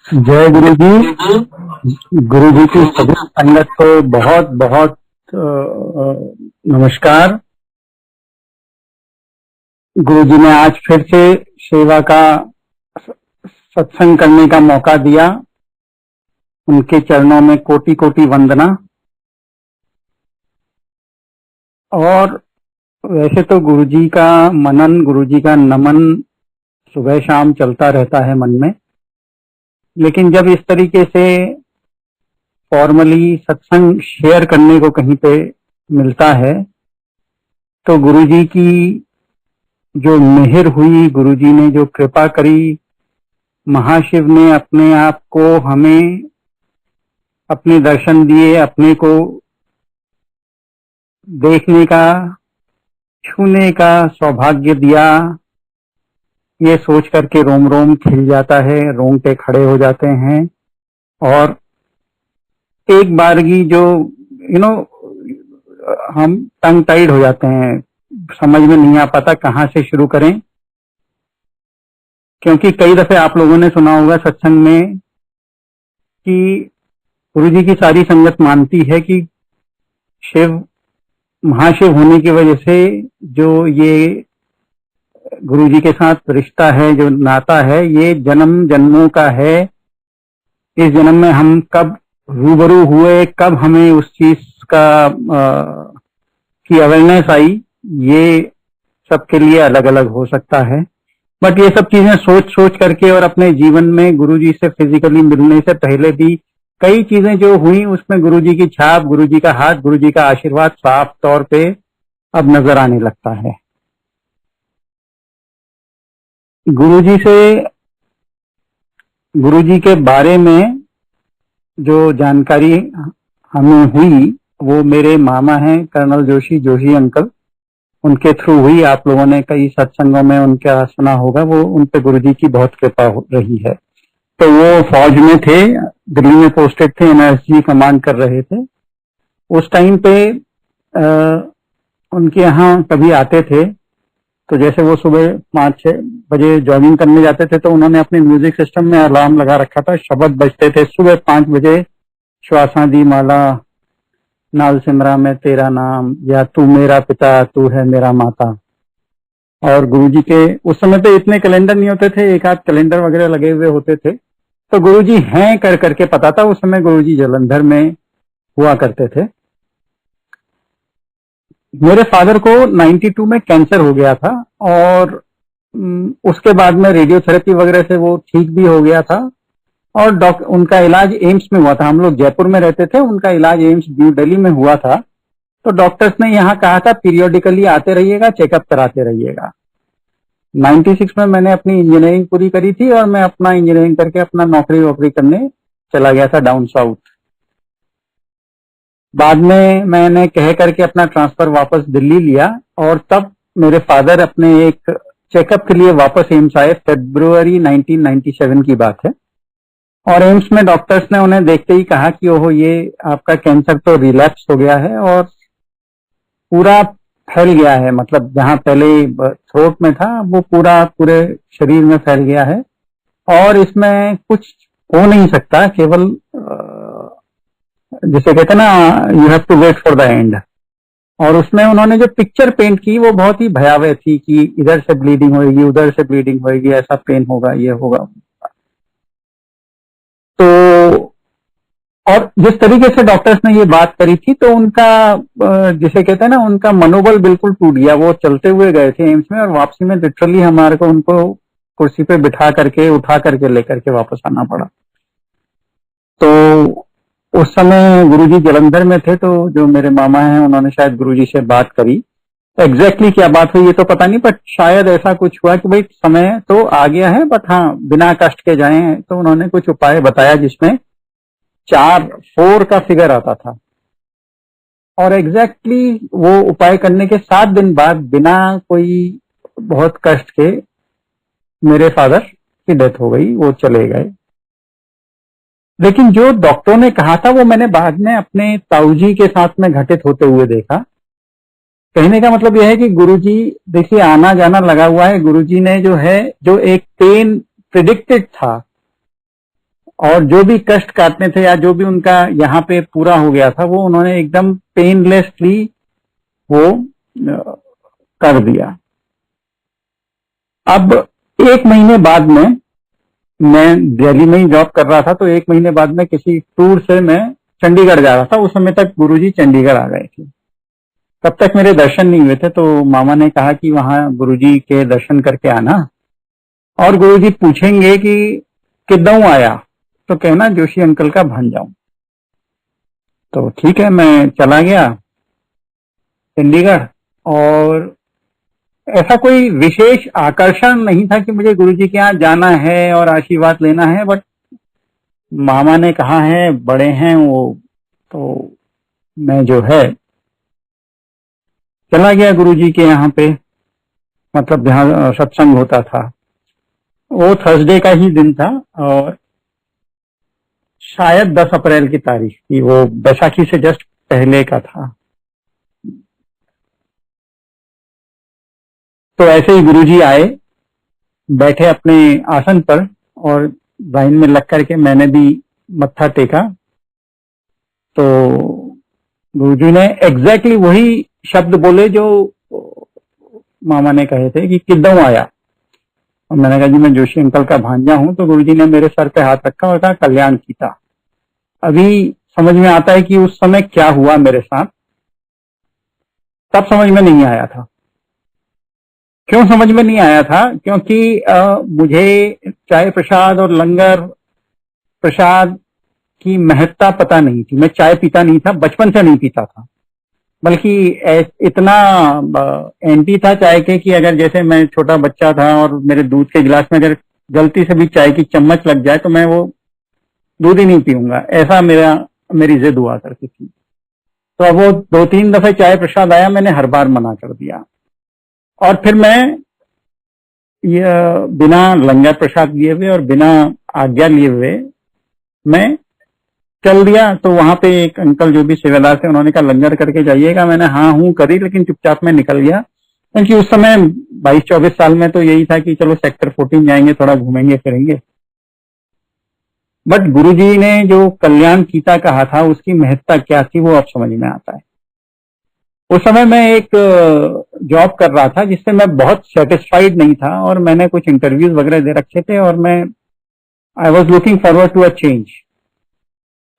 जय गुरु जी। गुरु जी की सभी संगत को बहुत बहुत नमस्कार। गुरु जी ने आज फिर से सेवा का सत्संग करने का मौका दिया। उनके चरणों में कोटि कोटि वंदना। और वैसे तो गुरु जी का मनन, गुरु जी का नमन सुबह शाम चलता रहता है मन में, लेकिन जब इस तरीके से फॉर्मली सत्संग शेयर करने को कहीं पे मिलता है तो गुरु जी की जो मेहर हुई, गुरु जी ने जो कृपा करी, महाशिव ने अपने आप को हमें अपने दर्शन दिए, अपने को देखने का, छूने का सौभाग्य दिया। ये सोच करके रोम रोम खिल जाता है, रोंगटे खड़े हो जाते हैं। और एक बारगी जो हम टंग टाइड हो जाते हैं, समझ में नहीं आ पाता कहाँ से शुरू करें। क्योंकि कई दफे आप लोगों ने सुना होगा सत्संग में कि गुरु जी की सारी संगत मानती है कि शिव, महाशिव होने की वजह से जो ये गुरु जी के साथ रिश्ता है, जो नाता है, ये जन्म जन्मों का है। इस जन्म में हम कब रूबरू हुए, कब हमें उस चीज का की अवेयरनेस आई, ये सबके लिए अलग अलग हो सकता है। बट ये सब चीजें सोच सोच करके और अपने जीवन में गुरु जी से फिजिकली मिलने से पहले भी कई चीजें जो हुई, उसमें गुरु जी की छाप, गुरु जी का हाथ, गुरु जी का आशीर्वाद साफ तौर पे अब नजर आने लगता है। गुरु जी से, गुरु जी के बारे में जो जानकारी हमें हुई वो मेरे मामा हैं कर्नल जोशी अंकल, उनके थ्रू हुई। आप लोगों ने कई सत्संगों में उनका सुना होगा। वो उन पे गुरु जी की बहुत कृपा रही है। तो वो फौज में थे, दिल्ली में पोस्टेड थे, एनएसजी कमांड कर रहे थे। उस टाइम पे उनके यहाँ कभी आते थे तो जैसे वो सुबह 5-6 बजे जॉगिंग करने जाते थे तो उन्होंने अपने म्यूजिक सिस्टम में अलार्म लगा रखा था। शब्द बजते थे सुबह 5 बजे, श्वासा दी माला, नाल सिमरा में तेरा नाम, या तू मेरा पिता तू है मेरा माता। और गुरुजी के उस समय पे इतने कैलेंडर नहीं होते थे, एक आध कैलेंडर वगैरह लगे हुए होते थे। तो गुरुजी हैं कर करके पता था। उस समय गुरुजी जलंधर में हुआ करते थे। मेरे फादर को 92 में कैंसर हो गया था और उसके बाद में रेडियोथेरेपी वगैरह से वो ठीक भी हो गया था। और उनका इलाज एम्स में हुआ था। हम लोग जयपुर में रहते थे, उनका इलाज एम्स न्यू दिल्ली में हुआ था। तो डॉक्टर्स ने यहाँ कहा था पीरियोडिकली आते रहिएगा, चेकअप कराते रहिएगा। 96 में मैंने अपनी इंजीनियरिंग पूरी करी थी और मैं अपना इंजीनियरिंग करके अपना नौकरी वोकरी करने चला गया था डाउन साउथ। बाद में मैंने कह करके अपना ट्रांसफर वापस दिल्ली लिया और तब मेरे फादर अपने एक चेकअप के लिए वापस एम्स आए। फरवरी 1997 की बात है। और एम्स में डॉक्टर्स ने उन्हें देखते ही कहा कि ओहो, ये आपका कैंसर तो रिलैप्स हो गया है और पूरा फैल गया है। मतलब जहां पहले थ्रोट में था वो पूरे शरीर में फैल गया है और इसमें कुछ हो नहीं सकता, केवल जिसे कहते हैं ना, you have to wait for the end. और उसमें उन्होंने जो पिक्चर पेंट की वो बहुत ही भयावह थी कि इधर से ब्लीडिंग होगी, उधर से ब्लीडिंग होगी, ऐसा पेन होगा, ये होगा। तो और जिस तरीके से डॉक्टर्स ने ये बात करी थी तो उनका जिसे कहते हैं ना, उनका मनोबल बिल्कुल टूट गया। वो चलते हुए गए थे एम्स में और वापसी में लिटरली हमारे को उनको कुर्सी पे बिठा करके, उठा करके लेकर के वापस आना पड़ा। तो उस समय गुरुजी जलंधर में थे। तो जो मेरे मामा हैं उन्होंने शायद गुरुजी से बात करी। एग्जैक्टली क्या बात हुई ये तो पता नहीं, बट शायद ऐसा कुछ हुआ कि भाई समय तो आ गया है, बट हाँ बिना कष्ट के जाएं। तो उन्होंने कुछ उपाय बताया जिसमें 4 का फिगर आता था। और एग्जैक्टली वो उपाय करने के 7 दिन बाद बिना कोई बहुत कष्ट के मेरे फादर की डेथ हो गई, वो चले गए। लेकिन जो डॉक्टरों ने कहा था वो मैंने बाद में अपने ताऊजी के साथ में घटित होते हुए देखा। कहने का मतलब यह है कि गुरुजी, देखिए आना जाना लगा हुआ है। गुरुजी ने जो है, जो एक पेन प्रिडिक्टेड था और जो भी कष्ट काटने थे या जो भी उनका यहाँ पे पूरा हो गया था वो उन्होंने एकदम पेनलेसली वो कर दिया। अब 1 महीने बाद में, मैं दिल्ली में ही जॉब कर रहा था, तो 1 महीने बाद में किसी टूर से मैं चंडीगढ़ जा रहा था। उस समय तक गुरुजी चंडीगढ़ आ गए थे। तब तक मेरे दर्शन नहीं हुए थे, तो मामा ने कहा कि वहां गुरुजी के दर्शन करके आना, और गुरुजी पूछेंगे कि किद्दऊ आया, तो कहना जोशी अंकल का भांजा हूं। तो ठीक है, मैं चला गया चंडीगढ़, और ऐसा कोई विशेष आकर्षण नहीं था कि मुझे गुरुजी के यहाँ जाना है और आशीर्वाद लेना है, बट मामा ने कहा है, बड़े हैं वो, तो मैं जो है चला गया गुरुजी के यहाँ पे, मतलब जहाँ सत्संग होता था। वो थर्सडे का ही दिन था, और शायद 10 अप्रैल की तारीख थी, वो बैसाखी से जस्ट पहले का था। तो ऐसे ही गुरुजी आए, बैठे अपने आसन पर, और लाइन में लग करके मैंने भी मत्था टेका। तो गुरुजी ने एग्जैक्टली वही शब्द बोले जो मामा ने कहे थे कि किद्दऊ आया। और मैंने कहा जी मैं जोशी अंकल का भांजा हूं। तो गुरुजी ने मेरे सर पे हाथ रखा और कहा कल्याण कीता। अभी समझ में आता है कि उस समय क्या हुआ मेरे साथ, तब समझ में नहीं आया था। क्यों समझ में नहीं आया था? क्योंकि मुझे चाय प्रसाद और लंगर प्रसाद की महत्ता पता नहीं थी। मैं चाय पीता नहीं था, बचपन से नहीं पीता था, बल्कि इतना एंटी था चाय के कि अगर जैसे मैं छोटा बच्चा था और मेरे दूध के गिलास में अगर गलती से भी चाय की चम्मच लग जाए तो मैं वो दूध ही नहीं पीऊंगा, ऐसा मेरी जिद हुआ करती थी। तो अब वो 2-3 दफे चाय प्रसाद आया, मैंने हर बार मना कर दिया, और फिर मैं ये बिना लंगर प्रसाद लिए हुए और बिना आज्ञा लिए हुए मैं चल दिया। तो वहां पे एक अंकल जो भी सेवादार थे, उन्होंने कहा लंगर करके जाइएगा। मैंने हाँ हूं करी, लेकिन चुपचाप में निकल गया, क्योंकि उस समय 22-24 साल में तो यही था कि चलो सेक्टर 14 जाएंगे, थोड़ा घूमेंगे फिरेंगे। बट गुरुजी ने जो कल्याण कीता कहा था, उसकी महत्ता क्या थी वो अब समझ में आता है। उस समय मैं एक जॉब कर रहा था जिससे मैं बहुत सेटिस्फाइड नहीं था, और मैंने कुछ इंटरव्यूज वगैरह दे रखे थे, और I was looking forward to a change.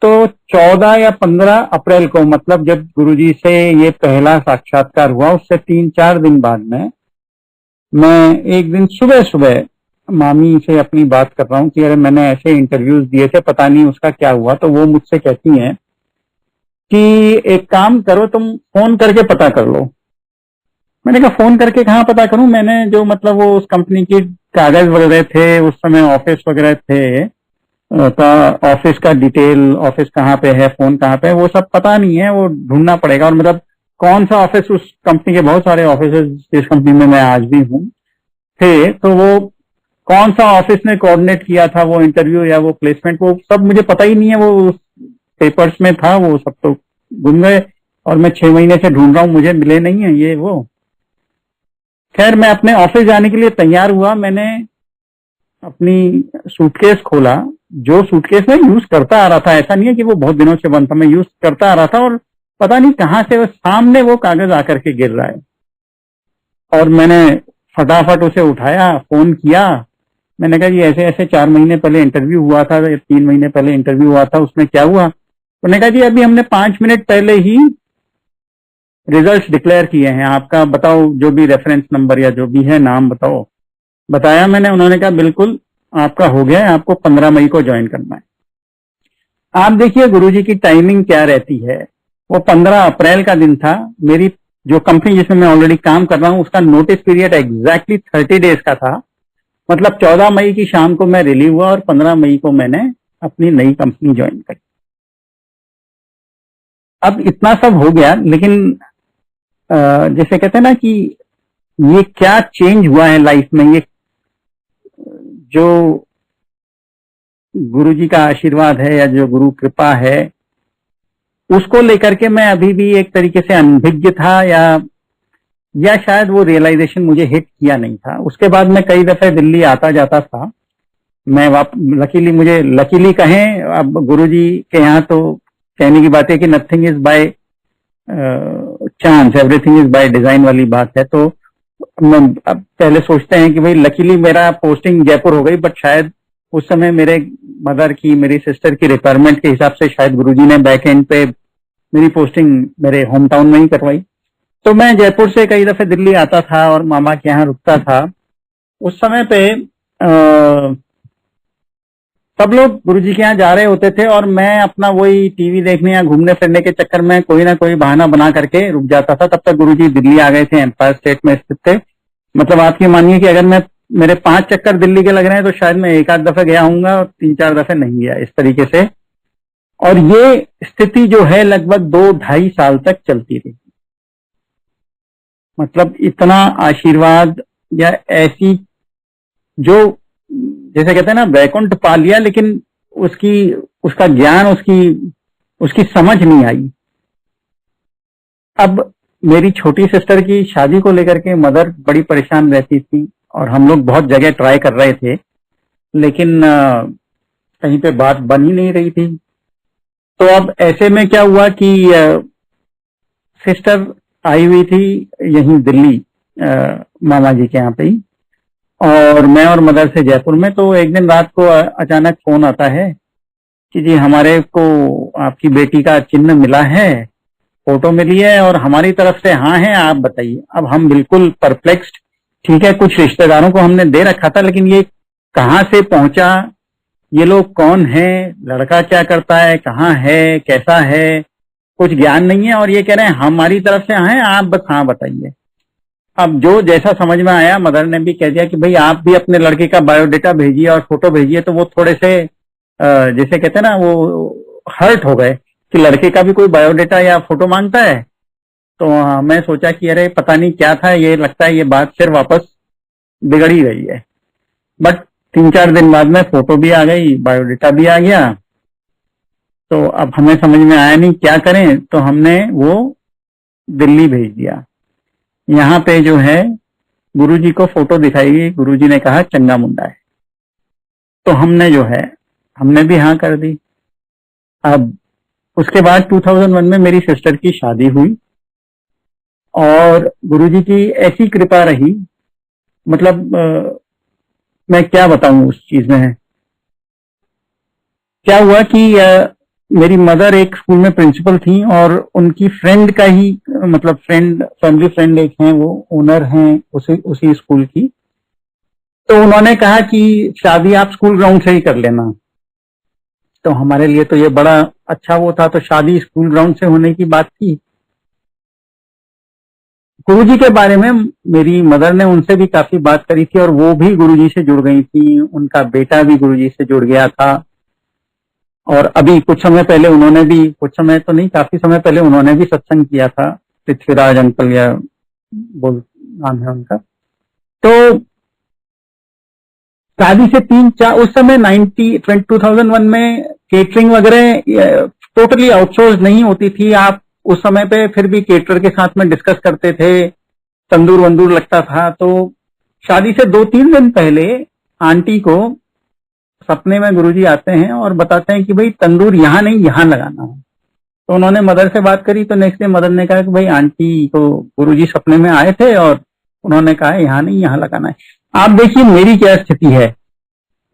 तो 14 या 15 अप्रैल को, मतलब जब गुरुजी से ये पहला साक्षात्कार हुआ, उससे 3-4 दिन बाद में मैं एक दिन सुबह सुबह मामी से अपनी बात कर रहा हूँ कि अरे मैंने ऐसे इंटरव्यूज दिए थे, पता नहीं उसका क्या हुआ। तो वो मुझसे कहती हैं कि एक काम करो, तुम फोन करके पता कर लो। मैंने कहा फोन करके कहाँ पता करूं? मैंने जो मतलब वो उस कंपनी की कागज वगैरह थे, उस समय ऑफिस वगैरह थे, ऑफिस का डिटेल, ऑफिस कहाँ पे है, फोन कहाँ पे है, वो सब पता नहीं है, वो ढूंढना पड़ेगा। और मतलब कौन सा ऑफिस, उस कंपनी के बहुत सारे ऑफिस जिस कंपनी में मैं आज भी हूँ थे, तो वो कौन सा ऑफिस ने कोऑर्डिनेट किया था वो इंटरव्यू या वो प्लेसमेंट, वो सब मुझे पता ही नहीं है। वो पेपर्स में था, वो सब तो गुम गए, और मैं 6 महीने से ढूंढ रहा हूँ, मुझे मिले नहीं है ये वो। खैर मैं अपने ऑफिस जाने के लिए तैयार हुआ। मैंने अपनी सूटकेस खोला, जो सूटकेस मैं यूज करता आ रहा था, ऐसा नहीं है कि वो बहुत दिनों से बंद था, मैं यूज करता आ रहा था, और पता नहीं कहाँ से वो सामने वो कागज आकर के गिर रहा है, और मैंने फटाफट उसे उठाया, फोन किया। मैंने कहा जी ऐसे ऐसे 4 महीने पहले इंटरव्यू हुआ था, 3 महीने पहले इंटरव्यू हुआ था, उसमें क्या हुआ? उन्होंने कहा जी अभी हमने 5 मिनट पहले ही रिजल्ट डिक्लेयर किए हैं, आपका बताओ जो भी रेफरेंस नंबर या जो भी है नाम बताओ। बताया मैंने, उन्होंने कहा बिल्कुल आपका हो गया है, आपको 15 मई को ज्वाइन करना है। आप देखिए गुरुजी की टाइमिंग क्या रहती है। वो 15 अप्रैल का दिन था। मेरी जो कंपनी जिसमें मैं ऑलरेडी काम कर रहा हूँ, उसका नोटिस पीरियड एग्जैक्टली 30 डेज का था। मतलब 14 मई की शाम को मैं रिलीव हुआ, और 15 मई को मैंने अपनी नई कंपनी ज्वाइन करी। अब इतना सब हो गया, लेकिन जैसे कहते हैं ना कि ये क्या चेंज हुआ है लाइफ में, ये जो गुरु जी का आशीर्वाद है या जो गुरु कृपा है, उसको लेकर के मैं अभी भी एक तरीके से अनभिज्ञ था, या शायद वो रियलाइजेशन मुझे हिट किया नहीं था। उसके बाद मैं कई दफे दिल्ली आता जाता था, मैं लकीली, मुझे लकीली कहें, अब गुरुजी के यहाँ तो कहने की बात है कि nothing is by chance, everything is by design वाली बात है। तो अब पहले सोचते हैं कि भाई लकीली मेरा पोस्टिंग जयपुर हो गई, बट शायद उस समय मेरे मदर की, मेरी सिस्टर की रिक्वायरमेंट के हिसाब से शायद गुरुजी ने बैक एंड पे मेरी पोस्टिंग मेरे होम टाउन में ही करवाई। तो मैं जयपुर से कई दफे दिल्ली आता था और मामा के यहाँ रुकता था। उस समय पे सब लोग गुरुजी के यहाँ जा रहे होते थे और मैं अपना वही टीवी देखने या घूमने फिरने के चक्कर में कोई ना कोई बहाना बना करके रुक जाता था। तब तक गुरुजी दिल्ली आ गए थे, एम्पायर स्टेट में स्थित थे। मतलब आप ये मानिए कि अगर मेरे 5 चक्कर दिल्ली के लग रहे हैं तो शायद मैं 1 आध दफे गया हूंगा और 3-4 दफे नहीं गया, इस तरीके से। और ये स्थिति जो है लगभग 2-2.5 साल तक चलती रही। मतलब इतना आशीर्वाद या ऐसी, जो जैसे कहते हैं ना वैकुंठ पा लिया, लेकिन उसका ज्ञान, उसकी समझ नहीं आई। अब मेरी छोटी सिस्टर की शादी को लेकर के मदर बड़ी परेशान रहती थी और हम लोग बहुत जगह ट्राई कर रहे थे, लेकिन कहीं पे बात बन ही नहीं रही थी। तो अब ऐसे में क्या हुआ कि सिस्टर आई हुई थी यहीं दिल्ली मामा जी के यहाँ पे ही, और मैं और मदर से जयपुर में। तो एक दिन रात को अचानक फोन आता है कि जी हमारे को आपकी बेटी का चिन्ह मिला है, फोटो मिली है और हमारी तरफ से हाँ है, आप बताइए। अब हम बिल्कुल परप्लेक्स्ड। ठीक है, कुछ रिश्तेदारों को हमने दे रखा था, लेकिन ये कहाँ से पहुंचा, ये लोग कौन है, लड़का क्या करता है, कहाँ है, कैसा है, कुछ ज्ञान नहीं है। और ये कह रहे हैं हमारी तरफ से हाँ है, आप बस हाँ बताइए। अब जो जैसा समझ में आया, मदर ने भी कह दिया कि भाई आप भी अपने लड़के का बायोडेटा भेजिए और फोटो भेजिए। तो वो थोड़े से जैसे कहते हैं ना, वो हर्ट हो गए कि लड़के का भी कोई बायोडेटा या फोटो मांगता है। तो मैं सोचा कि अरे पता नहीं क्या था, ये लगता है ये बात फिर वापस बिगड़ ही रही है। बट 3-4 दिन बाद में फोटो भी आ गई, बायोडेटा भी आ गया। तो अब हमें समझ में आया नहीं क्या करें, तो हमने वो दिल्ली भेज दिया। यहाँ पे जो है गुरुजी को फोटो दिखाई, गुरुजी ने कहा चंगा मुंडा है। तो हमने भी हाँ कर दी। अब उसके बाद 2001 में मेरी सिस्टर की शादी हुई और गुरुजी की ऐसी कृपा रही, मतलब मैं क्या बताऊं उस चीज में। क्या हुआ कि मेरी मदर एक स्कूल में प्रिंसिपल थी और उनकी फ्रेंड का ही, मतलब फैमिली फ्रेंड एक हैं, वो ओनर हैं उसी स्कूल की। तो उन्होंने कहा कि शादी आप स्कूल ग्राउंड से ही कर लेना। तो हमारे लिए तो ये बड़ा अच्छा वो था, तो शादी स्कूल ग्राउंड से होने की बात थी। गुरुजी के बारे में मेरी मदर ने उनसे भी काफी बात करी थी और वो भी गुरुजी से जुड़ गई थी, उनका बेटा भी गुरुजी से जुड़ गया था। और अभी कुछ समय पहले उन्होंने भी, कुछ समय तो नहीं, काफी समय पहले उन्होंने भी सत्संग किया था, पृथ्वीराज अंकल या बोल नाम है उनका। तो शादी से 3-4 उस समय 2001 में केटरिंग वगैरह टोटली आउटसोर्स नहीं होती थी। आप उस समय पे फिर भी केटरर के साथ में डिस्कस करते थे, तंदूर वंदूर लगता था। तो शादी से 2-3 दिन पहले आंटी को सपने में गुरुजी आते हैं और बताते हैं कि भाई तंदूर यहाँ नहीं, यहाँ लगाना है। तो उन्होंने मदर से बात करी, तो नेक्स्ट डे मदर ने कहा कि भाई आंटी को गुरुजी सपने में आए थे और उन्होंने कहा यहाँ नहीं, यहाँ लगाना है। आप देखिए मेरी क्या स्थिति है,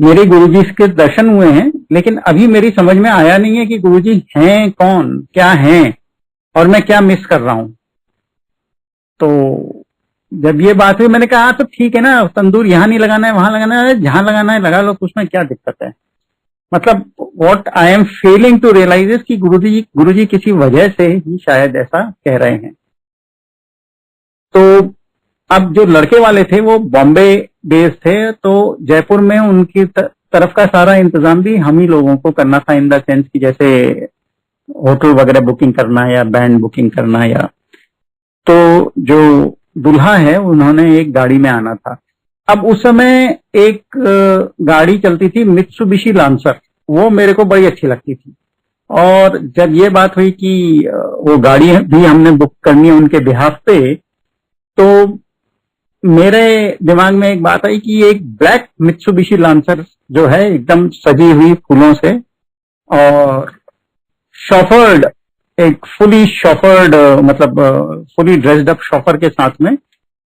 मेरे गुरुजी के दर्शन हुए हैं, लेकिन अभी मेरी समझ में आया नहीं है कि गुरुजी हैं कौन, क्या हैं और मैं क्या मिस कर रहा हूं। तो जब ये बात हुई, मैंने कहा तो ठीक है ना, तंदूर यहाँ नहीं लगाना है, वहां लगाना है, जहां लगाना है लगा लो, उसमें क्या दिक्कत है। मतलब what I am failing to realise is कि गुरुजी किसी वजह से ही शायद ऐसा कह रहे हैं। तो अब जो लड़के वाले थे वो बॉम्बे बेस्ड थे, तो जयपुर में उनकी तरफ का सारा इंतजाम भी हम ही लोगों को करना था, इन द सेंस की जैसे होटल वगैरह बुकिंग करना या बैंड बुकिंग करना। या तो जो दूल्हा है उन्होंने एक गाड़ी में आना था। अब उस समय एक गाड़ी चलती थी मित्सुबिशी लांसर, वो मेरे को बड़ी अच्छी लगती थी। और जब ये बात हुई कि वो गाड़ी भी हमने बुक करनी है उनके बिहाफ पे, तो मेरे दिमाग में एक बात आई कि एक ब्लैक मित्सुबिशी लांसर जो है एकदम सजी हुई फूलों से और शॉफर्ड, एक फुली शॉफर्ड, मतलब फुली ड्रेस्ड अप शॉफर के साथ में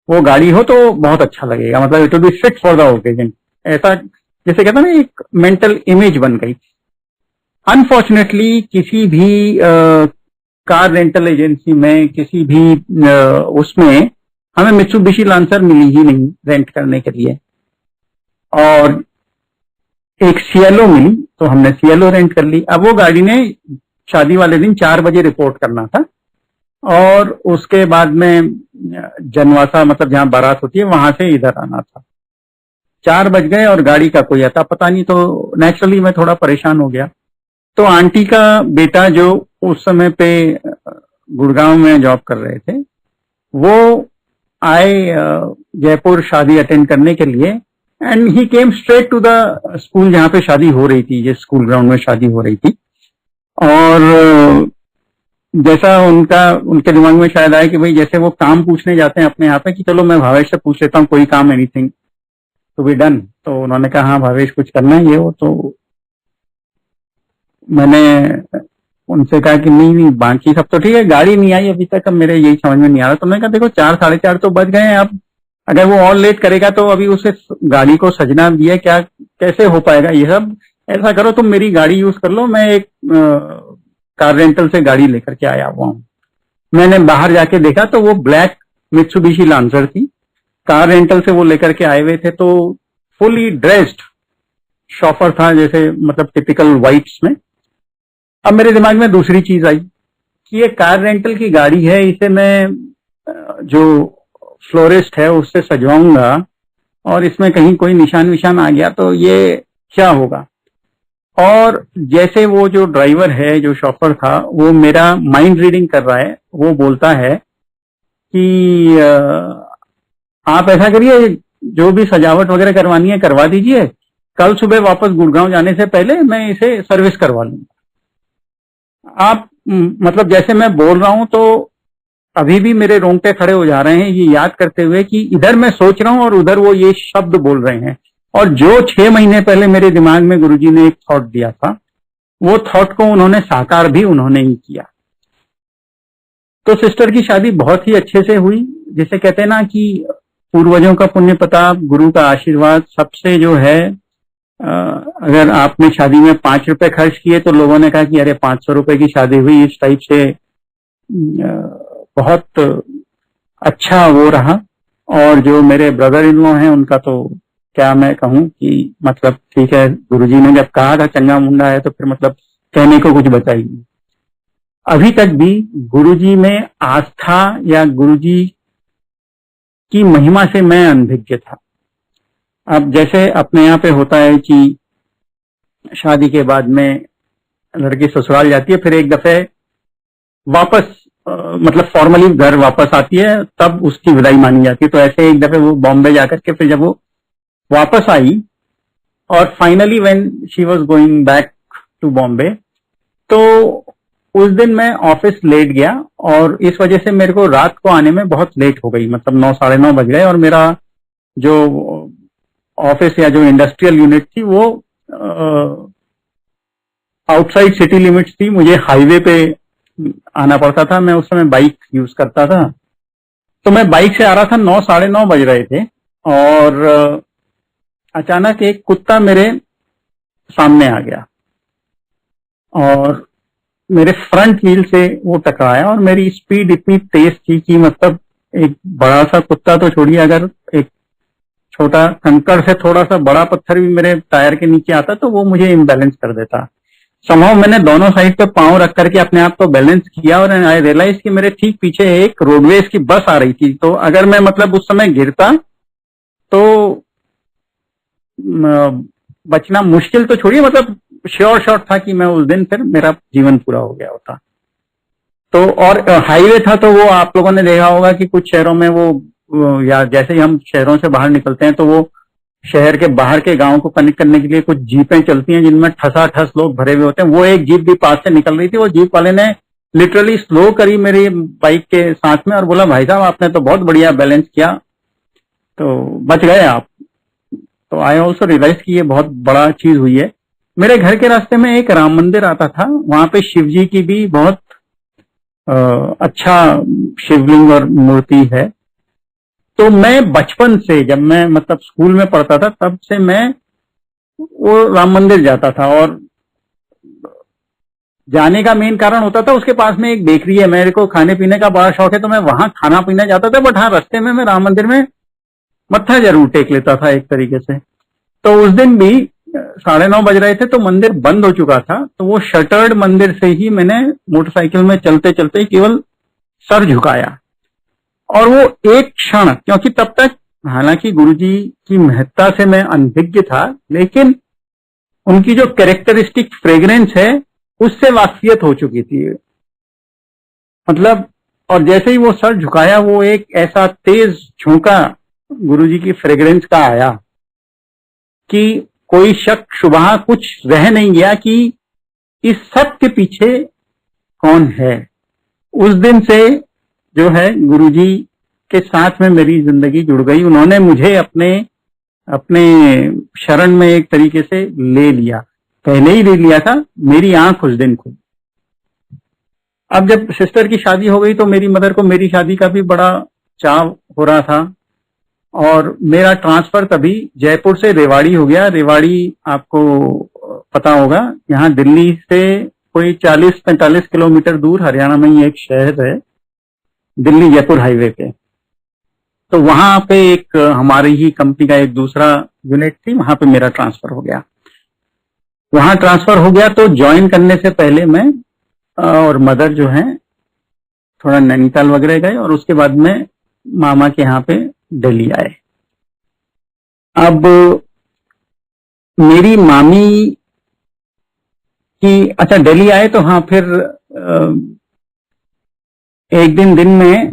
वो गाड़ी हो तो बहुत अच्छा लगेगा, मतलब it will be fit for the occasion. ऐसा जैसे कहते हैं ना, एक मेंटल इमेज बन गई। अनफॉर्चुनेटली किसी भी कार रेंटल एजेंसी में, किसी भी उसमें हमें मित्सुबिशी लांसर मिली ही नहीं रेंट करने के लिए। और एक सीएलओ मिली तो हमने सीएलओ रेंट कर ली। अब वो गाड़ी ने शादी वाले दिन 4 बजे रिपोर्ट करना था और उसके बाद में जनवासा, मतलब जहां बारात होती है, वहां से इधर आना था। 4 बज गए और गाड़ी का कोई अता पता नहीं, तो नेचुरली मैं थोड़ा परेशान हो गया। तो आंटी का बेटा जो उस समय पे गुड़गांव में जॉब कर रहे थे, वो आए जयपुर शादी अटेंड करने के लिए, and he came straight to the school जहां पे शादी हो रही थी, जिस स्कूल ग्राउंड में शादी हो रही थी। और जैसा उनके दिमाग में शायद आया कि भाई जैसे वो काम पूछने जाते हैं अपने यहाँ पे कि चलो मैं भावेश से पूछ लेता हूँ कोई काम, एनीथिंग टू बी डन। तो उन्होंने कहा हाँ भावेश कुछ करना है ये वो। तो मैंने उनसे कहा कि नहीं बाकी सब तो ठीक है, गाड़ी नहीं आई अभी तक, अब मेरे यही समझ में नहीं आ रहा। तो मैंने कहा देखो 4 साढ़े 4 तो बज गए हैं, अब अगर वो और लेट करेगा तो अभी उसे गाड़ी को सजना भी है, क्या कैसे हो पाएगा ये सब। ऐसा करो तुम मेरी गाड़ी यूज कर लो, मैं एक कार रेंटल से गाड़ी लेकर के आया हुआ हूँ। मैंने बाहर जाके देखा तो वो ब्लैक मित्सुबिशी लांसर थी, कार रेंटल से वो लेकर के आए हुए थे। तो फुली ड्रेस्ड शॉफर था, जैसे मतलब टिपिकल व्हाइट्स में। अब मेरे दिमाग में दूसरी चीज आई कि ये कार रेंटल की गाड़ी है, इसे मैं जो फ्लोरिस्ट है उससे सजवाऊंगा और इसमें कहीं कोई निशान विशान आ गया तो ये क्या होगा। और जैसे वो जो ड्राइवर है, जो शॉफर था, वो मेरा माइंड रीडिंग कर रहा है। वो बोलता है कि आप ऐसा करिए, जो भी सजावट वगैरह करवानी है करवा दीजिए, कल सुबह वापस गुड़गांव जाने से पहले मैं इसे सर्विस करवा लूंगा। आप मतलब जैसे मैं बोल रहा हूं तो अभी भी मेरे रोंगटे खड़े हो जा रहे हैं ये याद करते हुए कि इधर मैं सोच रहा हूं और उधर वो ये शब्द बोल रहे हैं। और जो 6 महीने पहले मेरे दिमाग में गुरुजी ने एक थॉट दिया था, वो थॉट को उन्होंने साकार भी उन्होंने ही किया। तो सिस्टर की शादी बहुत ही अच्छे से हुई। जिसे कहते हैं ना कि पूर्वजों का पुण्य प्रताप, गुरु का आशीर्वाद सबसे जो है, अगर आपने शादी में 5 रुपए खर्च किए तो लोगों ने कहा कि अरे 500 रुपए की शादी हुई, इस टाइप से बहुत अच्छा वो रहा। और जो मेरे ब्रदर इन लॉ हैं उनका तो क्या मैं कहूं कि मतलब ठीक है, गुरुजी ने जब कहा था चंगा मुंडा है तो फिर मतलब कहने को कुछ बचा ही नहीं। अभी तक भी गुरुजी में आस्था या गुरुजी की महिमा से मैं अनभिज्ञ था। अब जैसे अपने यहाँ पे होता है कि शादी के बाद में लड़की ससुराल जाती है, फिर एक दफे वापस मतलब फॉर्मली घर वापस आती है, तब उसकी विदाई मानी जाती है। तो ऐसे एक दफे वो बॉम्बे जाकर के फिर जब वो वापस आई और finally when she was going back to Bombay, तो उस दिन मैं ऑफिस लेट गया और इस वजह से मेरे को रात को आने में बहुत लेट हो गई, मतलब 9 साढ़े 9 बज गए। और मेरा जो ऑफिस या जो इंडस्ट्रियल यूनिट थी वो आउटसाइड सिटी लिमिट्स थी, मुझे हाईवे पे आना पड़ता था। मैं उस समय बाइक यूज करता था, तो मैं बाइक से आ रहा था, 9 साढ़े 9 बज रहे थे और अचानक एक कुत्ता मेरे सामने आ गया और मेरे फ्रंट व्हील से वो टकराया। और मेरी स्पीड इतनी तेज थी कि मतलब एक बड़ा सा कुत्ता तो छोड़िए, अगर एक छोटा कंकड़ से थोड़ा सा बड़ा पत्थर भी मेरे टायर के नीचे आता तो वो मुझे इम्बैलेंस कर देता। समहाउ मैंने दोनों साइड पे पांव रख करके अपने आप को बैलेंस किया और आई रियलाइज कि मेरे ठीक पीछे एक रोडवेज की बस आ रही थी। तो अगर मैं मतलब उस समय गिरता तो बचना मुश्किल तो छोड़िए, मतलब श्योर शॉट था कि मैं उस दिन फिर मेरा जीवन पूरा हो गया होता। तो और हाईवे था, तो वो आप लोगों ने देखा होगा कि कुछ शहरों में वो या जैसे ही हम शहरों से बाहर निकलते हैं तो वो शहर के बाहर के गांव को कनेक्ट करने के लिए कुछ जीपें चलती हैं जिनमें ठसाठस लोग भरे हुए होते हैं। वो एक जीप भी पास से निकल रही थी, वो जीप वाले ने लिटरली स्लो करी मेरी बाइक के साथ में और बोला भाई साहब आपने तो बहुत बढ़िया बैलेंस किया। तो बच गए आप। तो आई ऑल्सो रियलाइज कि ये बहुत बड़ा चीज हुई है। मेरे घर के रास्ते में एक राम मंदिर आता था, वहां पे शिव जी की भी बहुत अच्छा शिवलिंग और मूर्ति है। तो मैं बचपन से, जब मैं मतलब स्कूल में पढ़ता था, तब से मैं वो राम मंदिर जाता था। और जाने का मेन कारण होता था, उसके पास में एक बेकरी है, मेरे को खाने पीने का बड़ा शौक है, तो मैं वहां खाना पीने जाता था। बट हाँ, रास्ते में मैं राम मंदिर में मत्था जरूर टेक लेता था एक तरीके से। तो उस दिन भी 9:30 बज रहे थे, तो मंदिर बंद हो चुका था। तो वो शटर्ड मंदिर से ही मैंने मोटरसाइकिल में चलते चलते केवल सर झुकाया। और वो एक क्षण, क्योंकि तब तक हालांकि गुरुजी की महत्ता से मैं अनभिज्ञ था, लेकिन उनकी जो कैरेक्टरिस्टिक फ्रेग्रेंस है उससे वाकफियत हो चुकी थी। मतलब, और जैसे ही वो सर झुकाया, वो एक ऐसा तेज झोंका गुरुजी की फ्रेग्रेंस का आया कि कोई शक शुबहा कुछ रह नहीं गया कि इस सब के पीछे कौन है। उस दिन से जो है गुरुजी के साथ में मेरी जिंदगी जुड़ गई। उन्होंने मुझे अपने अपने शरण में एक तरीके से ले लिया, पहले ही ले लिया था। मेरी आंख उस दिन खुली। अब जब सिस्टर की शादी हो गई, तो मेरी मदर को मेरी शादी का भी बड़ा चाव हो रहा था। और मेरा ट्रांसफर तभी जयपुर से रेवाड़ी हो गया। रेवाड़ी आपको पता होगा, यहाँ दिल्ली से कोई 40-45 किलोमीटर दूर हरियाणा में ही एक शहर है, दिल्ली जयपुर हाईवे पे। तो वहां पे एक हमारी ही कंपनी का एक दूसरा यूनिट थी, वहां पे मेरा ट्रांसफर हो गया। वहां ट्रांसफर हो गया तो ज्वाइन करने से पहले मैं और मदर जो है थोड़ा नैनीताल वगैरह गए, और उसके बाद में मामा के यहाँ पे दिल्ली आए। अब मेरी मामी की, अच्छा दिल्ली आए तो हाँ, फिर एक दिन में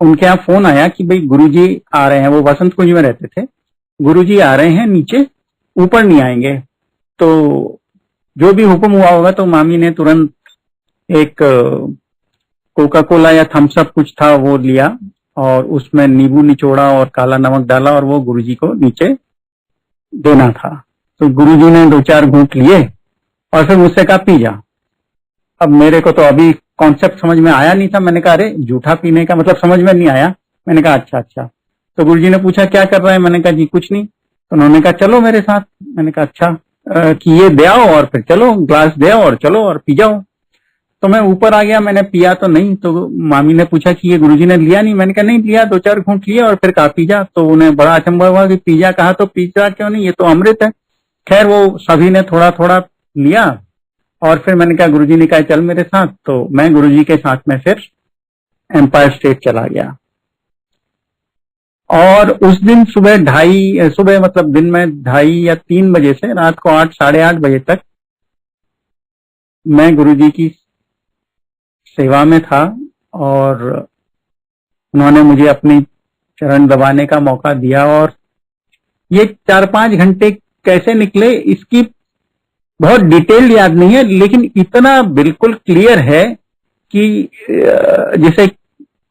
उनके यहाँ फोन आया कि भाई गुरुजी आ रहे हैं। वो वसंत कुंज में रहते थे। गुरुजी आ रहे हैं, नीचे ऊपर नहीं आएंगे। तो जो भी हुक्म हुआ होगा, तो मामी ने तुरंत एक कोका कोला या थम्स अप कुछ था वो लिया, और उसमें नींबू निचोड़ा और काला नमक डाला, और वो गुरुजी को नीचे देना था। तो गुरुजी ने 2-4 घूंट लिए और फिर मुझसे कहा पी जा। अब मेरे को तो अभी कॉन्सेप्ट समझ में आया नहीं था। मैंने कहा अरे जूठा पीने का मतलब समझ में नहीं आया। मैंने कहा अच्छा अच्छा। तो गुरुजी ने पूछा क्या कर रहा है, मैंने कहा जी कुछ नहीं। तो उन्होंने कहा चलो मेरे साथ। मैंने कहा अच्छा, कि ये दे आओ और फिर चलो, ग्लास दे आओ और चलो और पी जाओ। तो मैं ऊपर आ गया, मैंने पिया तो नहीं। तो मामी ने पूछा कि ये गुरुजी ने लिया नहीं। मैंने कहा नहीं लिया, 2-4 घूंट लिए और फिर कहा पी जा। तो उन्हें बड़ा अचंभा हुआ कि पी जा कहा तो पी जा क्यों नहीं, ये तो अमृत है। खैर वो सभी ने थोड़ा थोड़ा लिया, और फिर मैंने कहा गुरुजी ने कहा चल मेरे साथ। तो मैं गुरुजी के साथ में फिर एम्पायर स्टेट चला गया। और उस दिन सुबह मतलब दिन में 2:30 या 3 बजे से रात को 8, साढ़े 8 बजे तक मैं गुरुजी की सेवा में था। और उन्होंने मुझे अपनी चरण दबाने का मौका दिया। और ये 4-5 घंटे कैसे निकले इसकी बहुत डिटेल याद नहीं है, लेकिन इतना बिल्कुल क्लियर है कि जिसे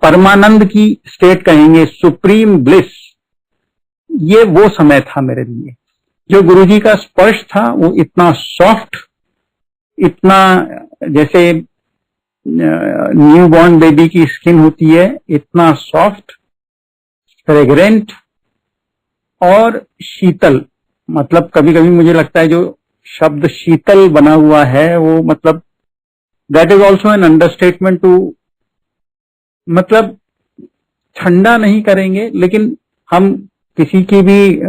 परमानंद की स्टेट कहेंगे, सुप्रीम ब्लिस, ये वो समय था मेरे लिए। जो गुरुजी का स्पर्श था वो इतना सॉफ्ट, इतना जैसे न्यू बॉर्न बेबी की स्किन होती है, इतना सॉफ्ट, फ्रेग्रेंट और शीतल। मतलब कभी कभी मुझे लगता है जो शब्द शीतल बना हुआ है वो मतलब that is also an understatement too, मतलब ठंडा नहीं करेंगे, लेकिन हम किसी की भी